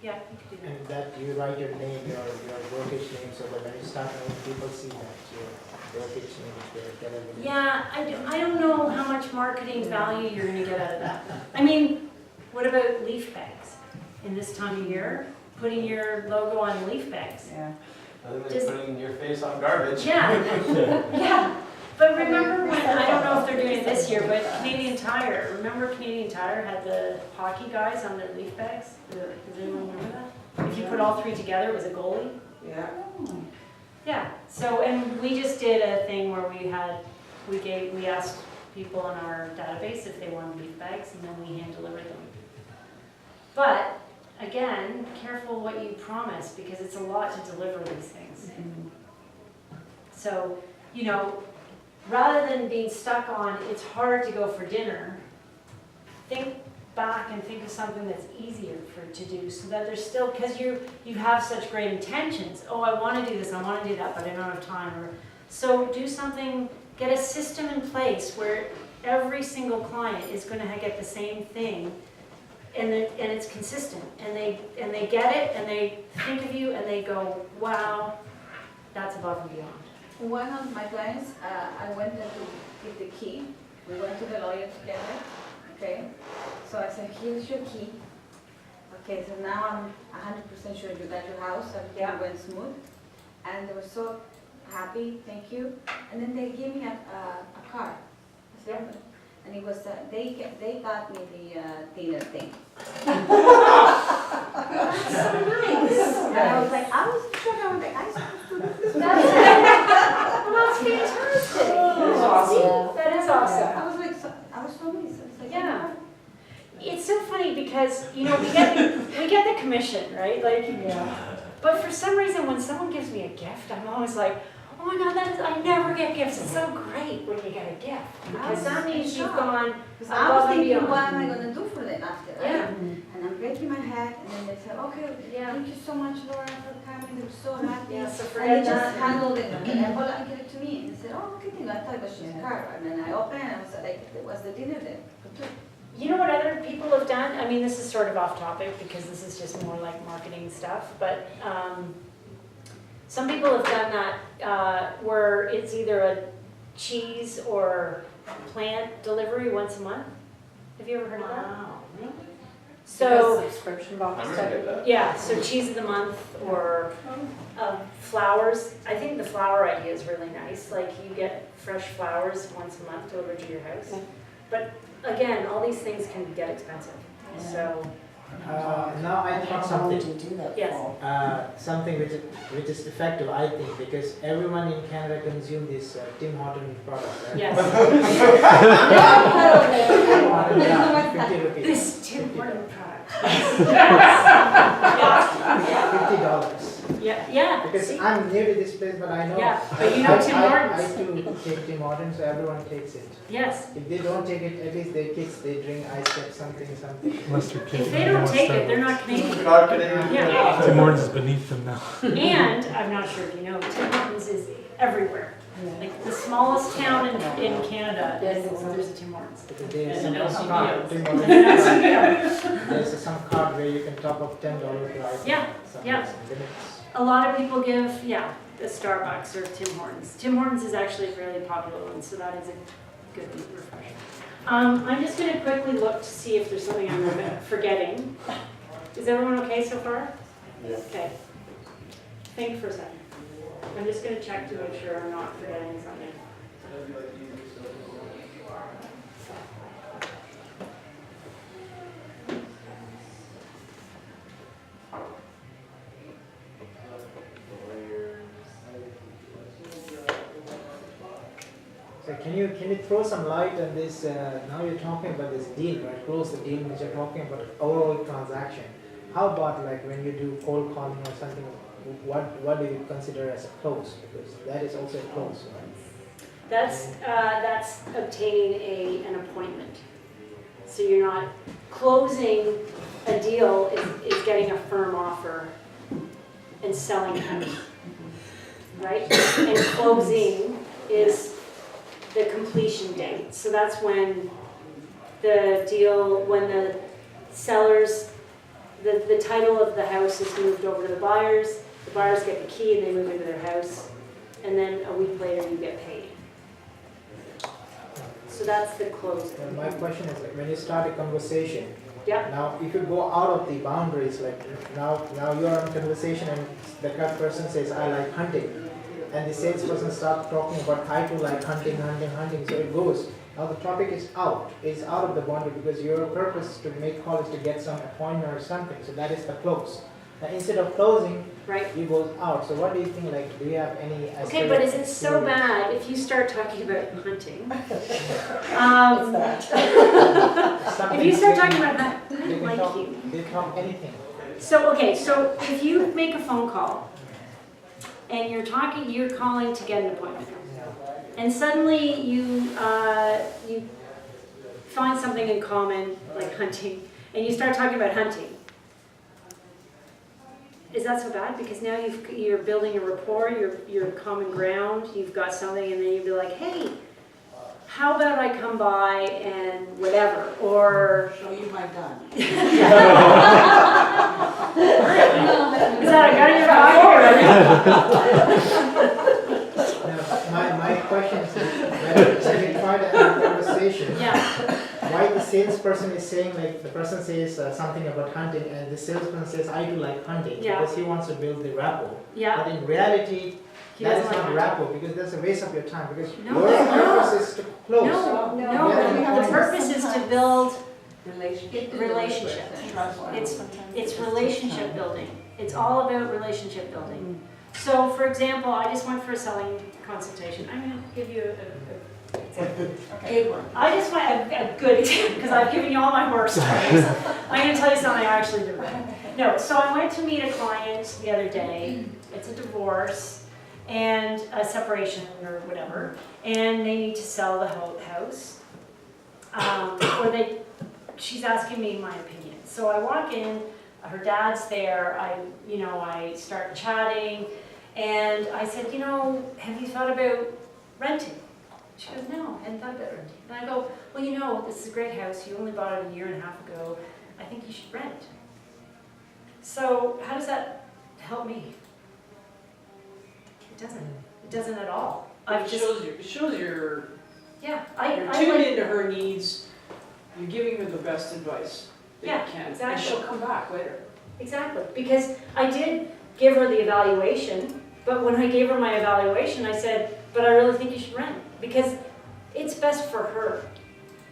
yeah, you could do that. And that you write your name, your brokerage name, so that when you start moving, people see that your brokerage name is there. Delivery. Yeah, I don't know how much marketing value you're gonna get out of that. I mean, what about leaf bags? in this time of year, putting your logo on leaf bags. Yeah. Other than Just- putting your face on garbage. Yeah, yeah. But remember when, I don't know if they're doing it this year, but Canadian Tire, remember Canadian Tire had the hockey guys on their leaf bags? Does anyone remember that? If you put all three together, it was a goalie. Yeah. Yeah, so, and we just did a thing where we asked people in our database if they wanted leaf bags, and then we hand delivered them. But, again, careful what you promise, because it's a lot to deliver these things. So, you know, rather than being stuck on, it's hard to go for dinner, think back and think of something that's easier to do, so that there's still, because you have such great intentions. Oh, I want to do this, I want to do that, but I don't have time. So do something, get a system in place where every single client is going to get the same thing, and it's consistent, and they get it, and they think of you, and they go, wow, that's above and beyond. One of my clients, I went there to give the key. We went to the lawyer together, okay? So I said, here's your key. Okay, so now I'm 100% sure you got your house, everything went smooth. And they were so happy, thank you. And then they gave me a card. I said, and it was, they got me the dinner thing. That's so nice. And I was like, I was sure, I was like, I'm supposed to do this. Well, that's fantastic. That is awesome. That is awesome. I was like, I was so amazed. I was like, Yeah. It's so funny because, you know, we get the commission, right? Like, but for some reason, when someone gives me a gift, I'm always like, oh my God, I never get gifts. It's so great when you get a gift. Because that means you've gone I was above and thinking, beyond. what am I going to do for them after, right? Yeah. And I'm breaking my head, and then they said, okay, thank you so much, Laura, for coming. They were so happy. Yeah, so And forget they just that. handled it, and Ebola and gave it to me. And they said, oh, okay, thank you. I thought it was just a card. And then I opened it, and I was like, it was the dinner there. You know what other people have done? I mean, this is sort of off topic because this is just more like marketing stuff, but some people have done that where it's either a cheese or plant delivery once a month. Have you ever heard of that? Wow, really? So, Subscription I'm box gonna type. get that. yeah, so cheese of the month or flowers. I think the flower idea is really nice. Like you get fresh flowers once a month delivered to your house. Yeah. But again, all these things can get expensive. So, Now I thought something. do that Yes. for? Something which is effective, I think, because everyone in Canada consumes this Tim Horton product, right? yes. Tim Horton, yeah, 50 rupees. This Tim Horton product. $50. Yeah, Because see? I'm new to this place, but I know. Yeah, but you know Tim I Hortons. too take Tim Hortons, so everyone takes it. Yes. If they don't take it, at least their kids, they drink ice cap, something. Unless they're kids. If they don't take it, they're not Canadian. Not Canadian. Yeah. Tim Hortons is beneath them now. And, I'm not sure if you know, Tim Hortons is everywhere. Like the smallest town in Canada, there's a Tim Hortons. Because there's And an some LCBO. card, Tim Hortons, there's some card where you can top up $10 to ice. Yeah, some yeah. limits. A lot of people give, the Starbucks or Tim Hortons. Tim Hortons is actually a fairly popular one, so that is a good refresher. I'm just gonna quickly look to see if there's something I'm forgetting. Is everyone okay so far? Yeah. Okay. Think for a second. I'm just gonna check to make sure I'm not forgetting something. So can you throw some light on this, now you're talking about this deal, right, close the deal, which you're talking about overall transaction. How about like when you do cold calling or something, what do you consider as a close? Because that is also a close, right? That's obtaining an appointment. So you're not closing a deal is getting a firm offer and selling it, right? And closing is the completion date. So that's when the deal, when the sellers, the title of the house is moved over to the buyers get the key and they move into their house, and then a week later you get paid. So So that's the closing. And my question is, like, when you start a conversation, Yeah. now if you go out of the boundaries, like now you're in conversation and the person says, I like hunting. And the salesperson starts talking about I too like hunting, so it goes. Now the topic is out of the boundary because your purpose to make call is to get some appointment or something, so that is the close. Now instead of closing, Right. you go out. So what do you think, like, do you have any Okay, but is it so bad if you start talking about hunting? If you start talking about that, I don't like you. They talk anything. So, okay, so if you make a phone call and you're calling to get an appointment, and suddenly you find something in common, like hunting, and you start talking about hunting. Is that so bad? Because now you're building a rapport, you're common ground, you've got something, and then you'd be like, hey, how about I come by and whatever, or... Show you my gun. Is that a gun in your pocket? My question is, when you try to have a conversation, Yeah. why the salesperson is saying, like, the person says something about hunting and the salesperson says, I do like hunting, Yeah. because he wants to build the rapport. Yeah. But in reality, He that is doesn't like not hunting. rapport, because that's a waste of your time, because No, your it's not. purpose is to close. No, the purpose is to build Relationship. relationship. It's relationship building. It's all about relationship building. So, for example, I just went for a selling consultation. I'm going to give you a Good one. I just want a good example, because I've given you all my horror stories. I'm going to tell you something I actually did. No, so I went to meet a client the other day. It's a divorce and a separation or whatever, and they need to sell the house. She's asking me my opinion. So I walk in, her dad's there, I start chatting, and I said, have you thought about renting? She goes, no, I hadn't thought about renting. And I go, well, this is a great house. You only bought it a year and a half ago. I think you should rent. So how does that help me? It doesn't. It doesn't at all. It shows you're I tuned like, into her needs. You're giving her the best advice that Yeah, you can, exactly. and she'll come back later. exactly, because I did give her the evaluation, but when I gave her my evaluation, I said, but I really think you should rent, because it's best for her.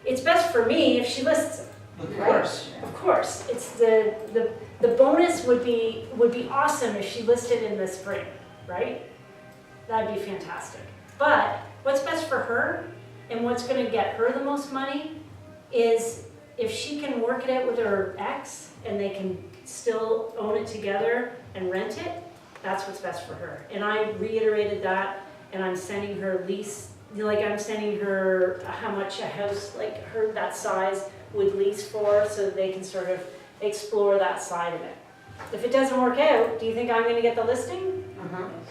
It's best for me if she lists it. Of Right. course. Of course, it's the bonus would be awesome if she listed in the spring, right? That'd be fantastic. But what's best for her and what's going to get her the most money is if she can work it out with her ex and they can still own it together and rent it, that's what's best for her. And I reiterated that, and I'm sending her lease, I'm sending her how much a house like her that size would lease for, so that they can sort of explore that side of it. If it doesn't work out, do you think I'm going to get the listing?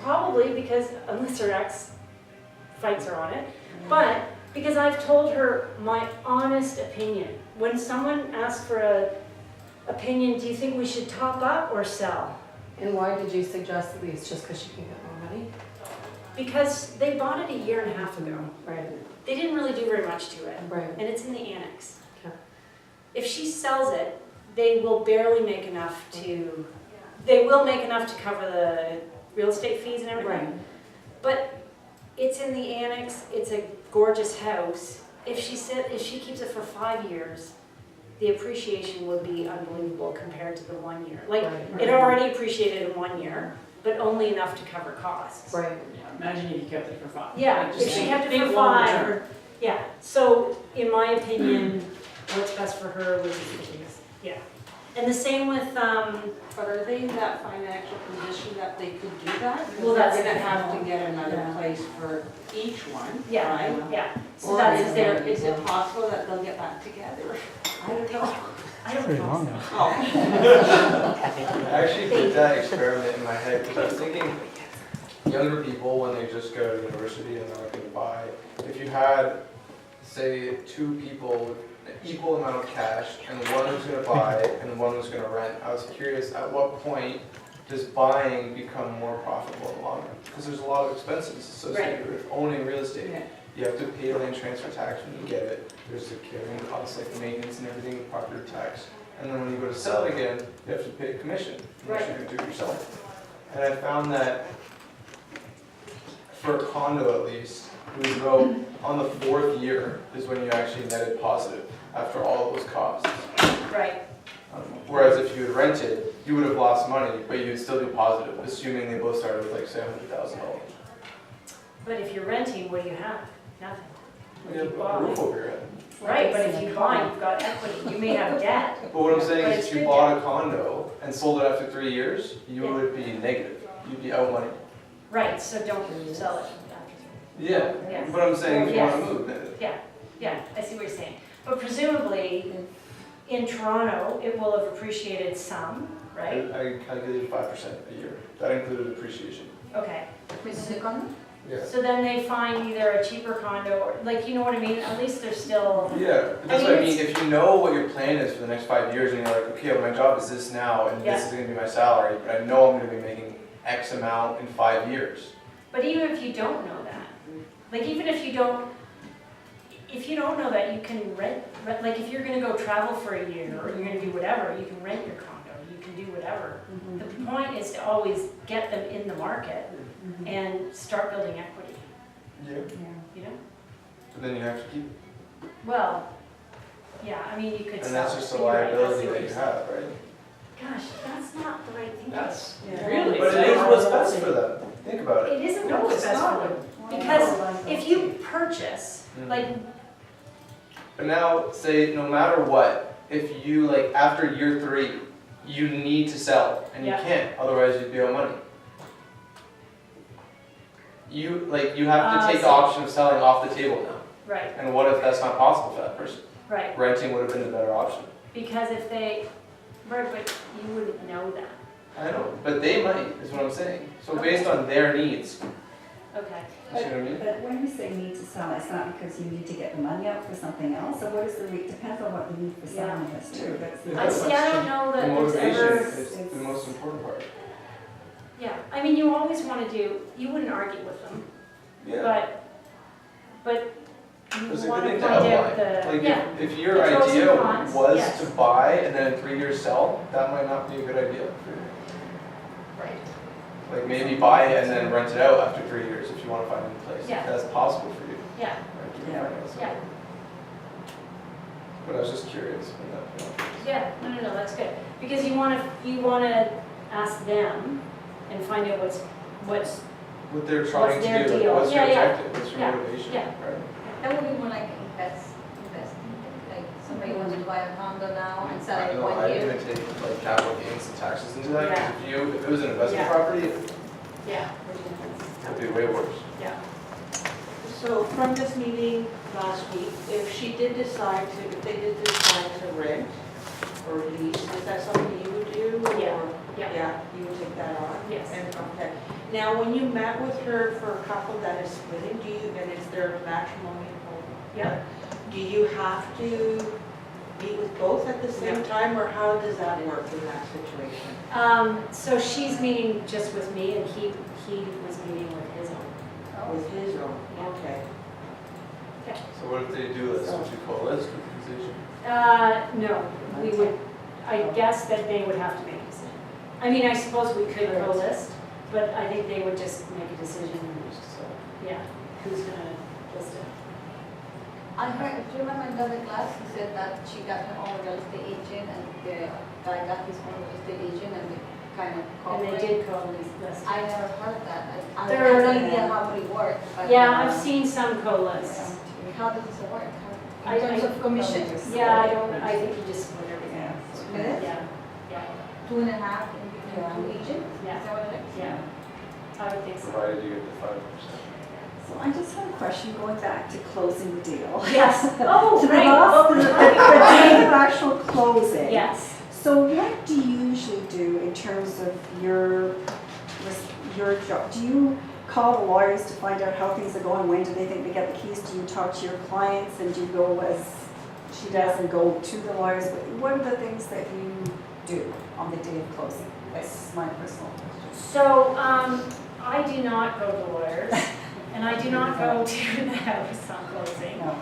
Probably, because unless her ex fights her on it, but because I've told her my honest opinion. When someone asks for a opinion, do you think we should top up or sell? And why did you suggest the lease? Just because she can get more money? Because they bought it a year and a half ago. Right. They didn't really do very much to it, Right. and it's in the annex. Okay. If she sells it, they will barely make enough to, they will make enough to cover the real estate fees and everything. Right. But it's in the annex, it's a gorgeous house. If she keeps it for 5 years, the appreciation would be unbelievable compared to the 1 year. Like, Right. it already appreciated in 1 year, but only enough to cover costs. Right. Yeah, imagine if you kept it for 5. Yeah, Like, just if she think- kept it think for longer 5, term. yeah. So, in my opinion, what's best for her was these. Yeah. And the same with, But are they in that financial position that they could do that? Well, Because that's they're gonna the have thing. to get another Yeah. place for each one, yeah, right? yeah. So Or that's is it possible that they'll get back together? I don't know. I don't Pretty know. long now. Oh. I actually did that experiment in my head because I was thinking younger people when they just go to university and they're looking to buy, if you had, say, 2 people with an equal amount of cash and one who's going to buy and one who's going to rent, I was curious at what point does buying become more profitable in the long run? Because there's a lot of expenses associated with owning real estate. Yeah. You have to pay land transfer tax when you get it. There's the carrying costs like maintenance and everything, property tax. And then when you go to sell it again, you have to pay a commission, unless you're gonna do it yourself. And I found that for a condo at least, it was about on the 4th year is when you actually netted positive after all of those costs. Right. Whereas if you had rented, you would have lost money, but you'd still do positive, assuming they both started with like say $100,000. But if you're renting, what do you have? Nothing. You have a roof over your head. Right, but if you buy, you've got equity, you may have debt. But what I'm saying But is it's if you good bought a condo and sold it after 3 years, you Yeah. would be negative. You'd be out money. Right, so don't sell it after. Yeah. Yeah. But I'm saying if you Yes. want to move, Yeah, I see what you're saying. But presumably, in Toronto, it will have appreciated some, right? I calculated 5% a year. That included appreciation. Okay. Which is the condo? Yeah. So then they find either a cheaper condo, or, like, you know what I mean? At least they're still, Yeah, but that's what I mean. If you know what your plan is for the next 5 years, and you're like, okay, well, my job is this now, and this is going to be my salary, but I know I'm going to be making X amount in 5 years. but even if you don't know that, like, even if you don't know that, you can rent, like, if you're gonna go travel for a year, or you're gonna do whatever, you can rent your condo, you can do whatever. The point is to always get them in the market and start building equity, Yeah. you know? But then you have to keep, Well, yeah, I mean, you could and sell that's it, just a but you're right, that's liability what that you're you saying. have, right? Gosh, that's not the right thing. That's Yeah. really. But it is what's best for them. Think about it. It isn't No, what's it's best not. for them. Because if you purchase, like, But now, say, no matter what, if you, like, after year 3, you need to sell, and you Yeah. can't, otherwise you'd be out money. You have to take the so- option of selling off the table now. right, And what if that's not possible for that person? right, Renting would have been the better option. because if they, right, but you wouldn't know that. I know, but they might, is what I'm saying. So based on their needs, Okay. you see what I mean? But when we say need to sell, it's not because you need to get the money out for something else, or what is the, depends on what you need for selling this too, that's the. I see, I don't know The that there's motivation ever, is the most important part. yeah, I mean, you always want to do, you wouldn't argue with them, Yeah. but you It's a want good to thing to point out outline. the, Like, yeah, if your the pros and idea cons, was yes. to buy and then in 3 years sell, that might not be a good idea for you. right, Like, maybe buy it and then rent it out after 3 years if you want to find a new place. Yeah. That's possible for you. yeah, Right? You can Yeah. finance it. yeah, But I was just curious when that came up. yeah, no, that's good. Because you want to ask them and find out what's, What they're trying their to do, deal? like, what's your Yeah, yeah. objective, what's your Yeah. motivation, Yeah. right? That would be more like investing, like somebody wants to buy a condo now and sell I it know, one I year. didn't take like capital gains and taxes into that, Yeah. because if it was an investment Yeah. property, yeah, it'd be way worse. yeah. So from this meeting last week, if she did decide to, if they did decide to rent or lease, is that something you would do? Yeah. Or- Yeah. Yeah, you would take that on? Yes. And, okay. Now, when you met with her for a couple that is splitting, do you, and is there matrimony involved? Yeah. Do you have to meet with both at the same time, or how does that work in that situation? So she's meeting just with me and he was meeting with his own. With his own, okay. So what if they do this, what you call this, organization? No, we would, I guess that they would have to make a decision. I mean, I suppose we could co-list, but I think they would just make a decision, yeah, who's gonna list it. I heard, if you remember in the other class, he said that she got her own real estate agent and the guy got his own real estate agent and they kind of And cooperate. they did co-list. I never heard that. I There- have no idea how it works. but, Yeah, I've seen some co-lists. How does this work? I- In terms I- of commission? Yeah, I think you just split everything. Yeah. Split it? Yeah, yeah, 2.5 in between two agents? Yeah. Is that what it is? yeah. I would think so. Provided you get the 5%. So I just have a question going back to closing the deal. Yes, oh, To the right. last, Oh, the right. day of actual closing. Yes. So what do you usually do in terms of your job? Do you call the lawyers to find out how things are going? When do they think they get the keys? Do you talk to your clients and do you go as she does and go to the lawyers? What are the things that you do on the day of closing? That's my personal question. So, I do not go to lawyers, and I do not go to the house on closing. No.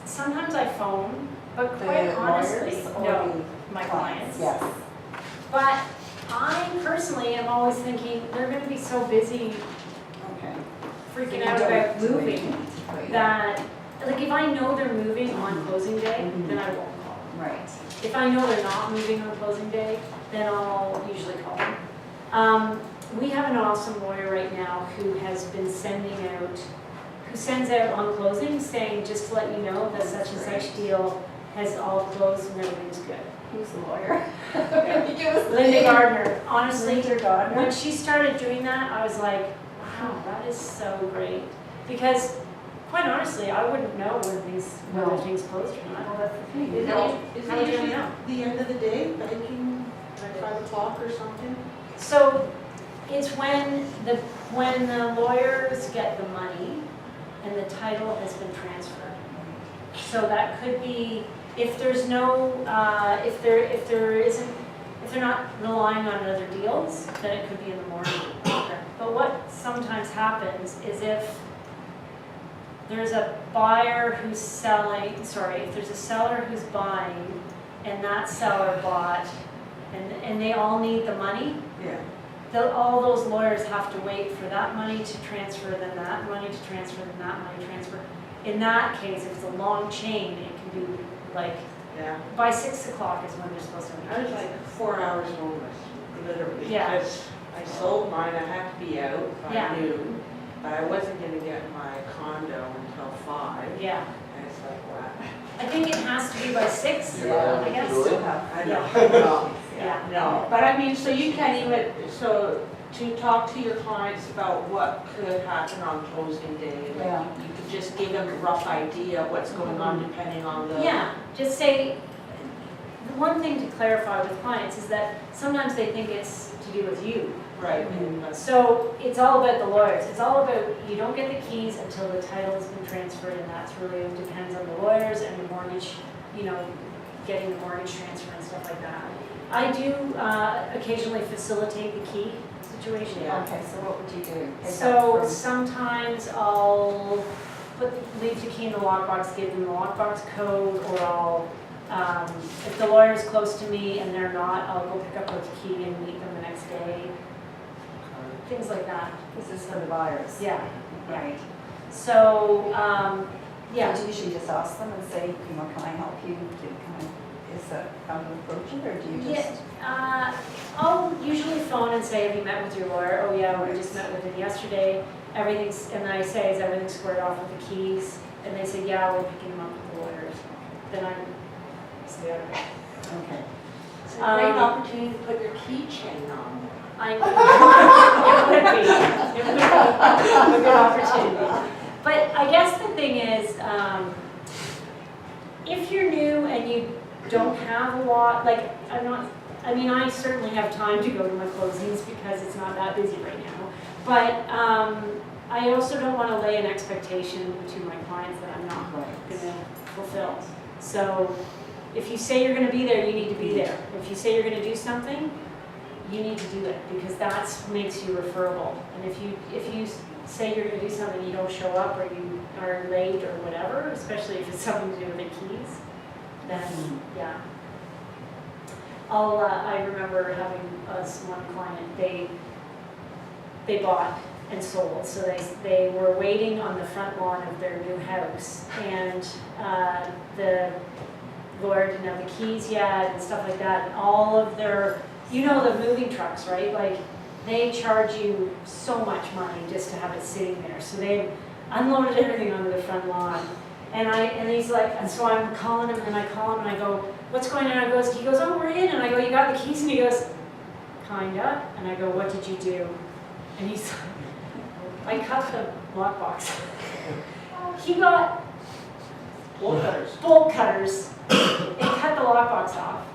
Sometimes I phone, but The quite honestly, lawyers or no, the my clients. Yes. But I personally am always thinking, they're gonna be so busy Okay. freaking out about moving that, like, if I know they're moving on closing day, then I won't call them. Right. If I know they're not moving on closing day, then I'll usually call them. We have an awesome lawyer right now who has been sending out, who sends out on closing saying, just to let you know that such and such deal has all closed and everything's good. Who's the lawyer? Linda Gardner, honestly, Linda Gardner. when she started doing that, I was like, wow, that is so great. Because, quite honestly, I wouldn't know whether things closed or not. Well, that's the thing. Is How it would you usually know? the end of the day, banking, like 5 o'clock or something? So it's when the lawyers get the money and the title has been transferred. So that could be, if there's no, if they're not relying on other deals, then it could be in the morning. But what sometimes happens is if there's a buyer who's selling, if there's a seller who's buying and that seller bought and they all need the money, Yeah. all those lawyers have to wait for that money to transfer, then that money to transfer, then that money to transfer. In that case, if it's a long chain, it can be like, Yeah. by 6 o'clock is when they're supposed to make I was like 4 hours notice, literally. Yeah. Because I sold mine, I had to be out Yeah. by noon, but I wasn't gonna get my condo until 5. Yeah, And it's like, wow. I think it has to be by 6, Yeah. I guess. Really? I Yeah. know. Yeah. No, but I mean, so you can't even, so to talk to your clients about what could happen on closing day, like Yeah. you could just give them a rough idea of what's going on depending on the. Yeah, just say, the one thing to clarify with clients is that sometimes they think it's to do with you. Right. So it's all about the lawyers. It's all about, you don't get the keys until the title has been transferred, and that's really, it depends on the lawyers and the mortgage, getting the mortgage transfer and stuff like that. I do occasionally facilitate the key situation. Yeah. Okay, so what would you do? Pick So up from- sometimes I'll leave the key in the lockbox, give them the lockbox code, or I'll, if the lawyer's close to me and they're not, I'll go pick up the key and meet them the next day. Things like that. This is for the buyers. Yeah. Right. So, yeah. Do you usually just ask them and say, can I help you? Is that how you approach it, or do you just? Yeah, I'll usually phone and say, have you met with your lawyer? Oh yeah, we just met with him yesterday. Everything's, and I say, is everything squared off with the keys? And they say, yeah, we're picking them up with the lawyers. Then I say, okay. Okay. It's a great opportunity to put your keychain on there. It would be a good opportunity. But I guess the thing is, if you're new and you don't have a lot, like, I certainly have time to go to my closings because it's not that busy right now. But I also don't want to lay an expectation to my clients that I'm not going to fulfill. So if you say you're going to be there, you need to be there. If you say you're going to do something, you need to do it, because that makes you referable. And if you say you're going to do something, you don't show up, or you are late or whatever, especially if it's something to do with the keys, then yeah. I remember having one client, they bought and sold, so they were waiting on the front lawn of their new house, and the lawyer didn't have the keys yet and stuff like that, and all of their, the moving trucks, right? Like, they charge you so much money just to have it sitting there. So they unloaded everything onto the front lawn. And he's like, and so I'm calling him, and I call him and I go, what's going on? He goes, oh, we're in. And I go, you got the keys? And he goes, kinda. And I go, what did you do? And he's like, I cut the lockbox. He got bolt cutters and cut the lockbox off.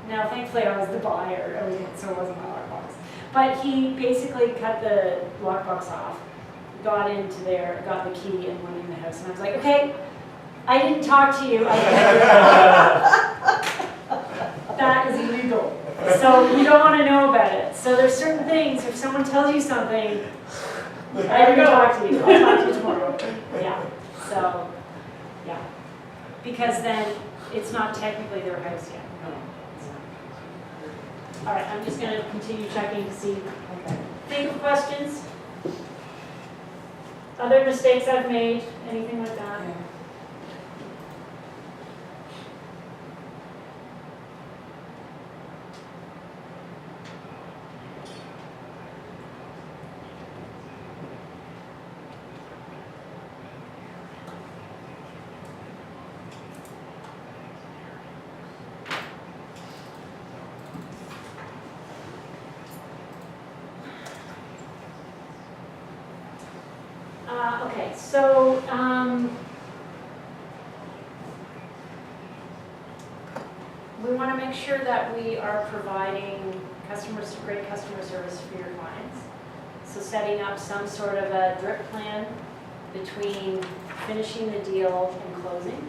Now, thankfully, I was the buyer, so it wasn't my lockbox. But he basically cut the lockbox off, got into there, got the key, and went in the house. And I was like, okay, I didn't talk to you. That is illegal. So you don't want to know about it. So there's certain things, if someone tells you something, I haven't talked to you, I'll talk to you tomorrow. Yeah, so, yeah. Because then it's not technically their house yet. All right, I'm just gonna continue checking to see. Think of questions? Other mistakes I've made, anything like that? Okay, so, we want to make sure that we are providing great customer service for your clients. So setting up some sort of a drip plan between finishing the deal and closing.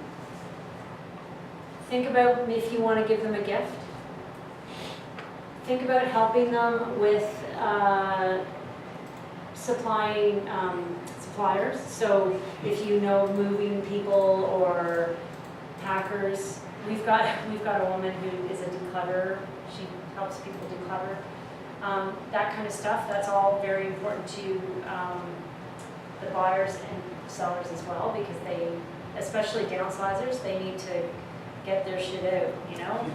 Think about if you want to give them a gift. Think about helping them with supplying suppliers. So if you know moving people or packers, we've got a woman who is a declutterer. She helps people declutter. That kind of stuff. That's all very important to the buyers and sellers as well, because they, especially downsizers, they need to get their shit out. You know.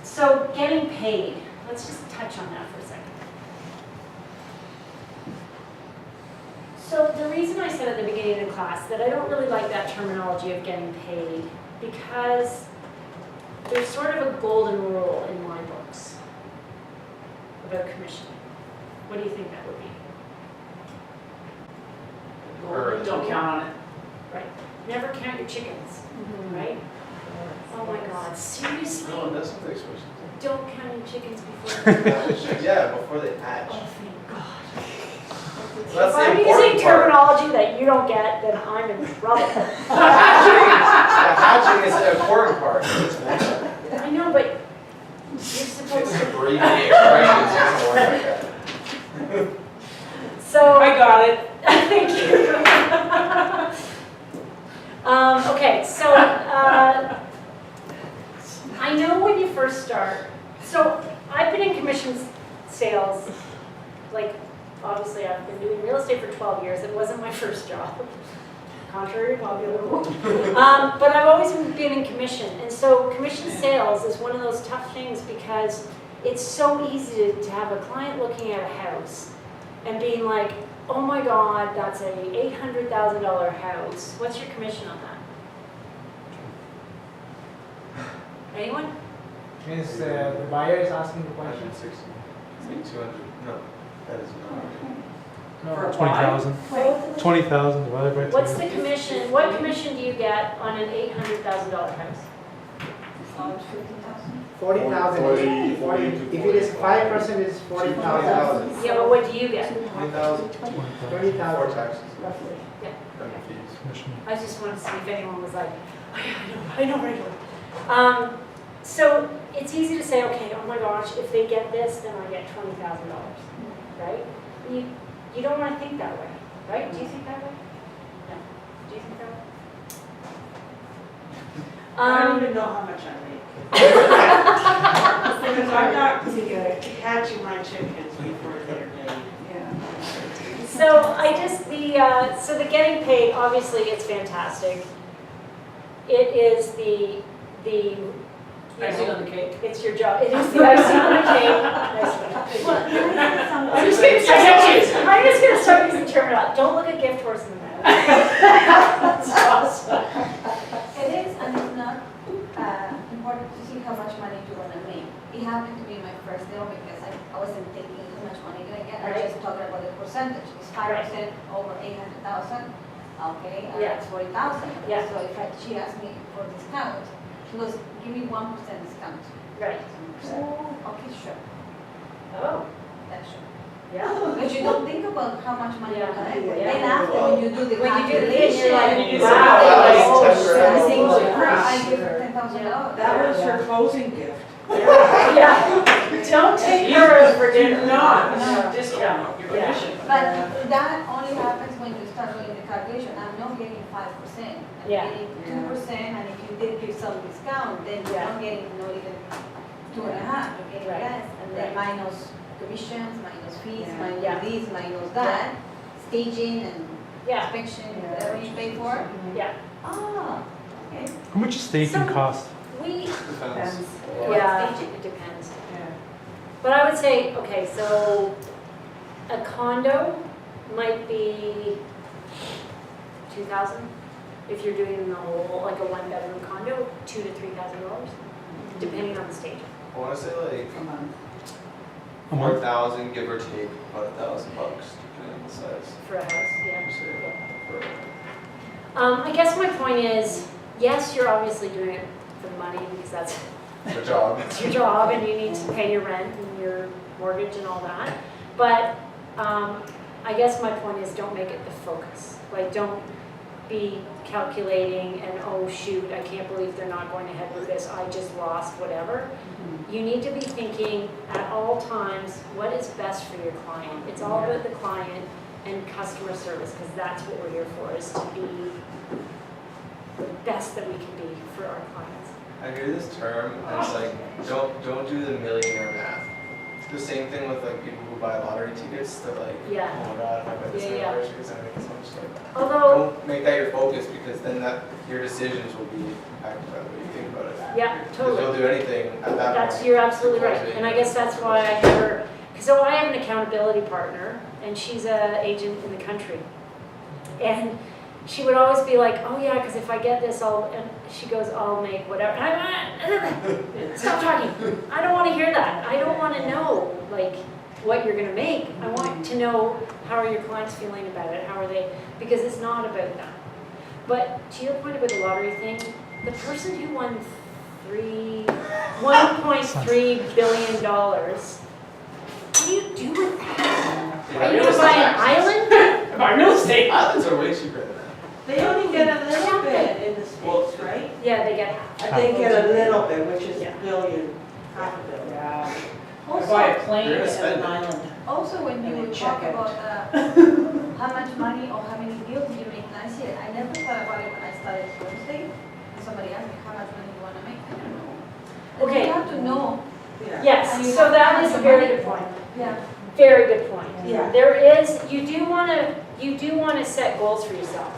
So getting paid. Let's just touch on that for a second. So the reason I said at the beginning of the class that I don't really like that terminology of getting paid, because there's sort of a golden rule in my books about commissioning. What do you think that would be? Or Don't count on it. Right. Never count your chickens, right? Oh my God, seriously? No, that's not the expression. Don't count your chickens before they hatch. Yeah, before they hatch. Oh, thank God. So that's If the I'm important using part. terminology that you don't get, then I'm in trouble. The hatching is the important part. I know, but you're supposed It's to. abbreviated expressions, you don't worry about that. So. I got it. Thank you. Okay, so I know when you first start. So I've been in commissions sales, like obviously I've been doing real estate for 12 years. It wasn't my first job, contrary to popular rule. But I've always been in commission, and so commission sales is one of those tough things because it's so easy to have a client looking at a house and being like, oh my God, that's a $800,000 house. What's your commission on that? Anyone? Means the buyer is asking the question. 160. It's like 200. No, that is not. For a 20,000. 20,000 divided by 2. What's the commission? What commission do you get on an $800,000 house? 40,000. 40 If it is 5%, it's 40,000. Yeah, but what do you get? 20,000. 20,000. Before taxes. Yeah. And fees. Commission. I just wanted to see if anyone was like, I know. So it's easy to say, okay, oh my gosh, if they get this, then I get $20,000, right? You don't want to think that way, right? Do you think that way? No. Do you think that way? I don't even know how much I make. Because I'm not hatching my chickens before they're laid. So I just, so the getting paid, obviously it's fantastic. It is the Icing on the cake. it's your job. It is the icing on the cake. I'm just gonna start using terminology. Don't look a gift horse in the mouth. That's awesome. It is, and it's not important to see how much money you want to make. It happened to be my first deal because I wasn't thinking how much money did I get. I was just talking about the percentage. It's 5% over 800,000. Okay, and Yeah. it's 40,000. Yeah. So if she asked me for a discount, she goes, give me 1% discount. Right. 7%. Okay, sure. Oh, That's sure. yeah. But you don't think about how much money you're gonna get. Yeah. Then after, when you do the When you do the calculation, you're like, you wow. say, Wow, oh, that's shit, $10,000. I think I give her $10,000. That was her closing gift. Yeah, don't take her for Do dinner. not discount your Yeah. commission. But that only happens when you start doing the calculation. I'm not getting 5%. I'm Yeah. getting 2%, and if you did give some discount, then you're Yeah. not getting not even 2.5, you're getting Right. less. And then minus commissions, minus fees, Yeah. minus Yeah. this, minus that, staging and Yeah, inspection, whatever you pay for. yeah. Ah, okay. How much does staging Some- cost? We, Depends. yeah, Staging. it depends. Yeah. But I would say, okay, so a condo might be 2,000. If you're doing the whole, like a one-bedroom condo, $2,000 to $3,000, depending on the stage. I wanna say like A month. A month? 4,000, give or take, about $1,000, depending on the size. For a house, yeah. You say, I guess my point is, yes, you're obviously doing it for money because that's for a job. it's your job and you need to pay your rent and your mortgage and all that. But I guess my point is don't make it the focus. Like don't be calculating and oh shoot, I can't believe they're not going ahead with this, I just lost whatever. You need to be thinking at all times what is best for your client. It's all about the client and customer service because that's what we're here for, is to be the best that we can be for our clients. I hear this term, and it's like, don't do the millionaire math. It's the same thing with like people who buy lottery tickets. They're like, Yeah. oh my god, if I bet this Yeah, many yeah. lottery tickets, I make this much. Like, Although, don't make that your focus because then that your decisions will be impacted by the way you think about it. yeah, Because totally. you'll do anything at that That's, point. you're absolutely right. Closing. And I guess that's why I never, so I have an accountability partner and she's an agent in the country. And she would always be like, oh yeah, because if I get this, and she goes, I'll make whatever. And stop talking. I don't want to hear that. I don't want to know like what you're going to make. I want to know how are your clients feeling about it? How are they? Because it's not about that. But to your point about the lottery thing, the person who won $1.3 billion, what do you do with that? Are you going to buy an island? Buy real estate. Islands are way cheaper than that. They only get a little bit in the States, right? Yeah, they get half. They get a little bit, which is Yeah. billion, half a billion. Yeah. I Also, buy a plane You're and gonna spend an it. island. also when And you then talk check about how much money or how many deals you make last year, I never thought about it when I started real estate. Somebody asked me how much money you want to make, I don't know. And Okay. you have to know, Yeah. Yes, And you so have to that have is a the very money. good point. yeah. Very good point. Yeah. There is, you do want to set goals for yourself.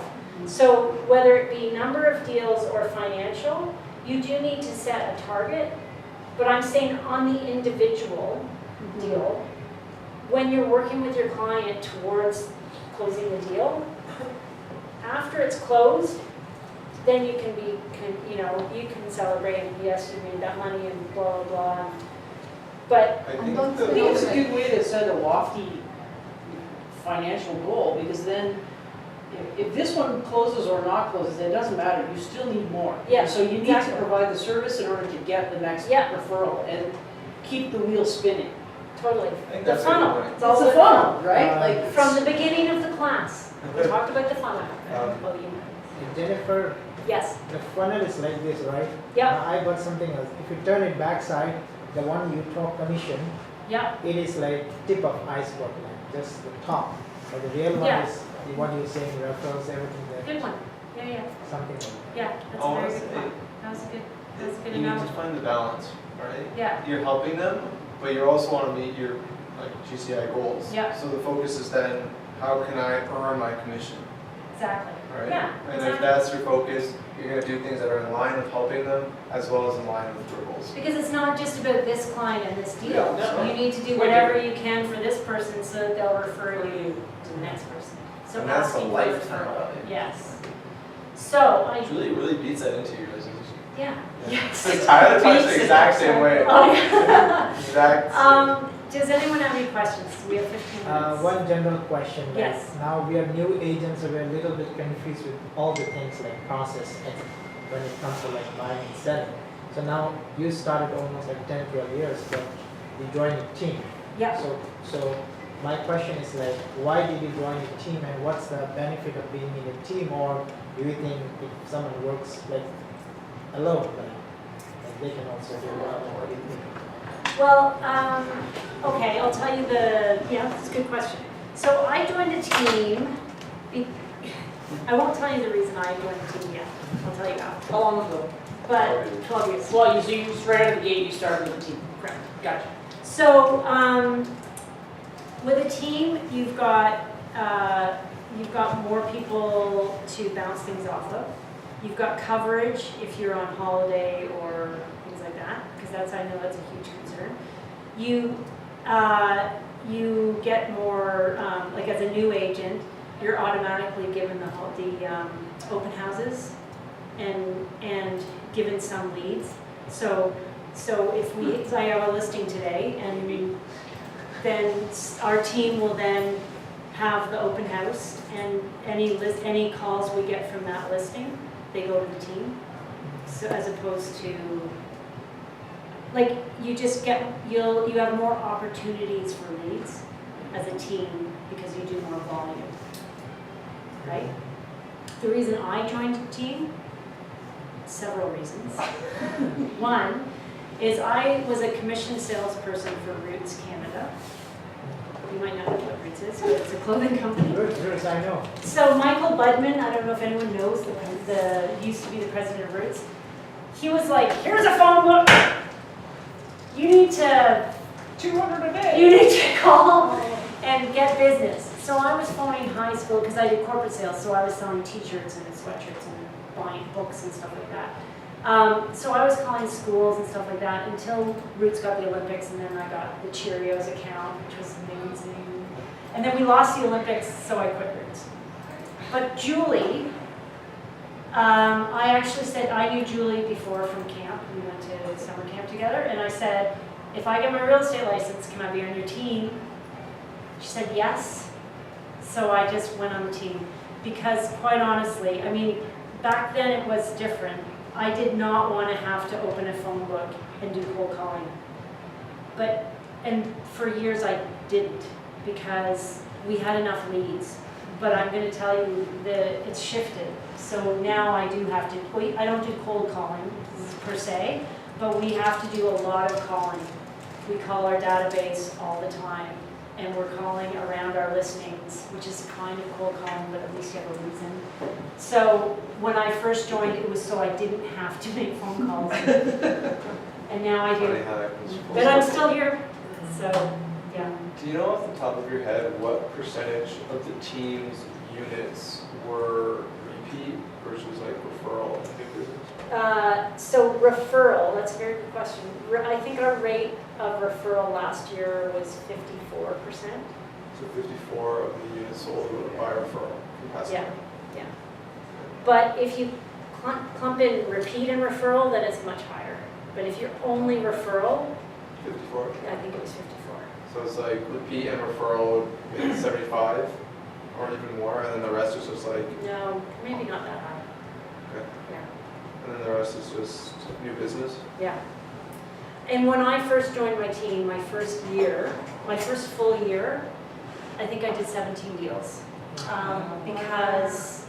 So whether it be number of deals or financial, you do need to set a target. But I'm saying on the individual deal, when you're working with your client towards closing the deal, after it's closed, then you can be, you can celebrate, yes, you made that money and blah, blah, blah. But I And think don't I think the, it's a good way to set a lofty financial goal, because then if this one closes or not closes, it doesn't matter, you still need more. Yeah, So you need exactly. to provide the service in order to get the next Yeah. referral and keep the wheel spinning. totally. I think The that's a good funnel, point. it's all It's a the funnel, right? Uh, Like From the beginning of the class, we talked about the funnel. Oh, you, Jennifer, yes, the funnel is like this, right? yeah, I got something else. If you turn it backside, the one you talk commission, yeah, it is like tip of iceberg, like just the top. But the real one Yeah. is the one you're saying referrals, everything that, good one. Yeah, yeah, something like that. yeah, that's a I wanna very good say, point. That was a good you need to analogy. find the balance, right? Yeah, You're helping them, but you also want to meet your like GCI goals. Yeah. So the focus is then, how can I earn my commission, exactly. right? Yeah, And if exactly. that's your focus, you're going to do things that are in line with helping them, as well as in line with your goals. Because it's not just about this client and this deal. Yeah, no. You need to do whatever you can for this person so that they'll refer you to the next person. So And that's a asking for lifetime referral. value. Yes. So, It really beats that into your resolution. yeah. Yes. Tyler talks the exact same way. Oh, yeah. Exact same. Does anyone have any questions? We have 15 minutes. One general question. Like, Yes. now we are new agents, so we're a little bit confused with all the things like process and when it comes to like buying and selling. So now you started almost like 10, 12 years, but you joined a team. Yeah. So my question is like, why did you join a team and what's the benefit of being in a team, or do you think if someone works like alone, like they can also do that. What do you think? Well, okay, I'll tell you it's a good question. So I joined a team, I won't tell you the reason I joined the team yet, I'll tell you after, How long ago? but 12 years. Well, you just right out of the gate, you started with the team. Correct. Gotcha. So, with a team, you've got more people to bounce things off of. You've got coverage if you're on holiday or things like that, because I know that's a huge concern. You get more, like as a new agent, you're automatically given the open houses and given some leads. So if I have a listing today, and then our team will then have the open house, and any calls we get from that listing, they go to the team. So as opposed to, like, you have more opportunities for leads as a team because you do more volume, right? The reason I joined the team, several reasons. One is I was a commissioned salesperson for Roots Canada. You might not know what Roots is, but it's a clothing company. Roots, I know. So Michael Budman, I don't know if anyone knows, used to be the president of Roots. He was like, here's a phone book. You need to 200 a day. You need to call and get business. So I was phoning high school because I did corporate sales, so I was selling t-shirts and sweatshirts and buying books and stuff like that. So I was calling schools and stuff like that until Roots got the Olympics, and then I got the Cheerios account, which was amazing. And then we lost the Olympics, so I quit Roots. But Julie, I actually said, I knew Julie before from camp. We went to summer camp together, and I said, if I get my real estate license, can I be on your team? She said yes. So I just went on the team because, quite honestly, I mean, back then it was different. I did not want to have to open a phone book and do cold calling. And for years I didn't because we had enough leads. But I'm going to tell you that it's shifted. So now I do have to, I don't do cold calling per se, but we have to do a lot of calling. We call our database all the time, and we're calling around our listings, which is kind of cold calling, but at least you have a reason. So when I first joined, it was so I didn't have to make phone calls. And now I Funny do. how that comes full But I'm circle. still here, so yeah. Do you know off the top of your head what percentage of the team's units were repeat versus like referral and new business? So referral, that's a very good question. I think our rate of referral last year was 54%. So 54 of the units sold were by referral from past Yeah, yeah. But if you clump in repeat and referral, then it's much higher. But if you're only referral, 54. I think it was 54. So it's like repeat and referral maybe 75 or even more, and then the rest is just like, No, maybe not that high. okay. Yeah. And then the rest is just new business. Yeah. And when I first joined my team, my first full year, I think I did 17 deals. Because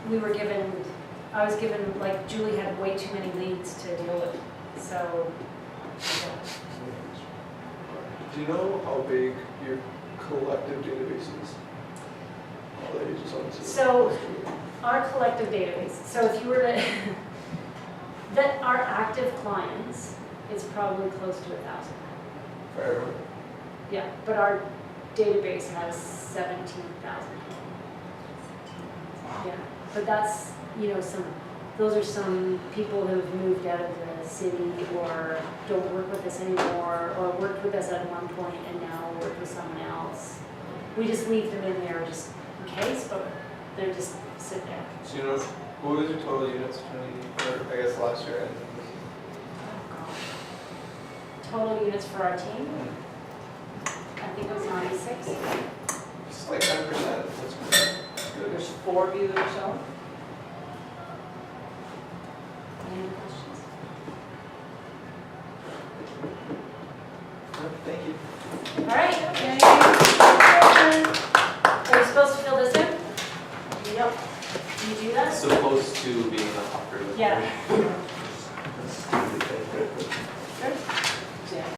I was given, like, Julie had way too many leads to deal with. So, yeah. Do you know how big your collective database is? All the agents on the team. So, our collective database, so if you were to, that our active clients is probably close to 1,000. For everyone? Yeah, but our database has 17,000. Yeah, but that's, those are some people who have moved out of the city or don't work with us anymore, or worked with us at one point and now work with someone else. We just leave them in there just in case, but they're just sit there. So you know, what was your total units I guess last year? Total units for our team, I think it was 96. It's like 10%. That's good. There's 4 of you that are selling? Any other questions? Thank you. All right. Are you supposed to fill this in? Yep. Do you do that? Supposed to be in the hopper. Yeah.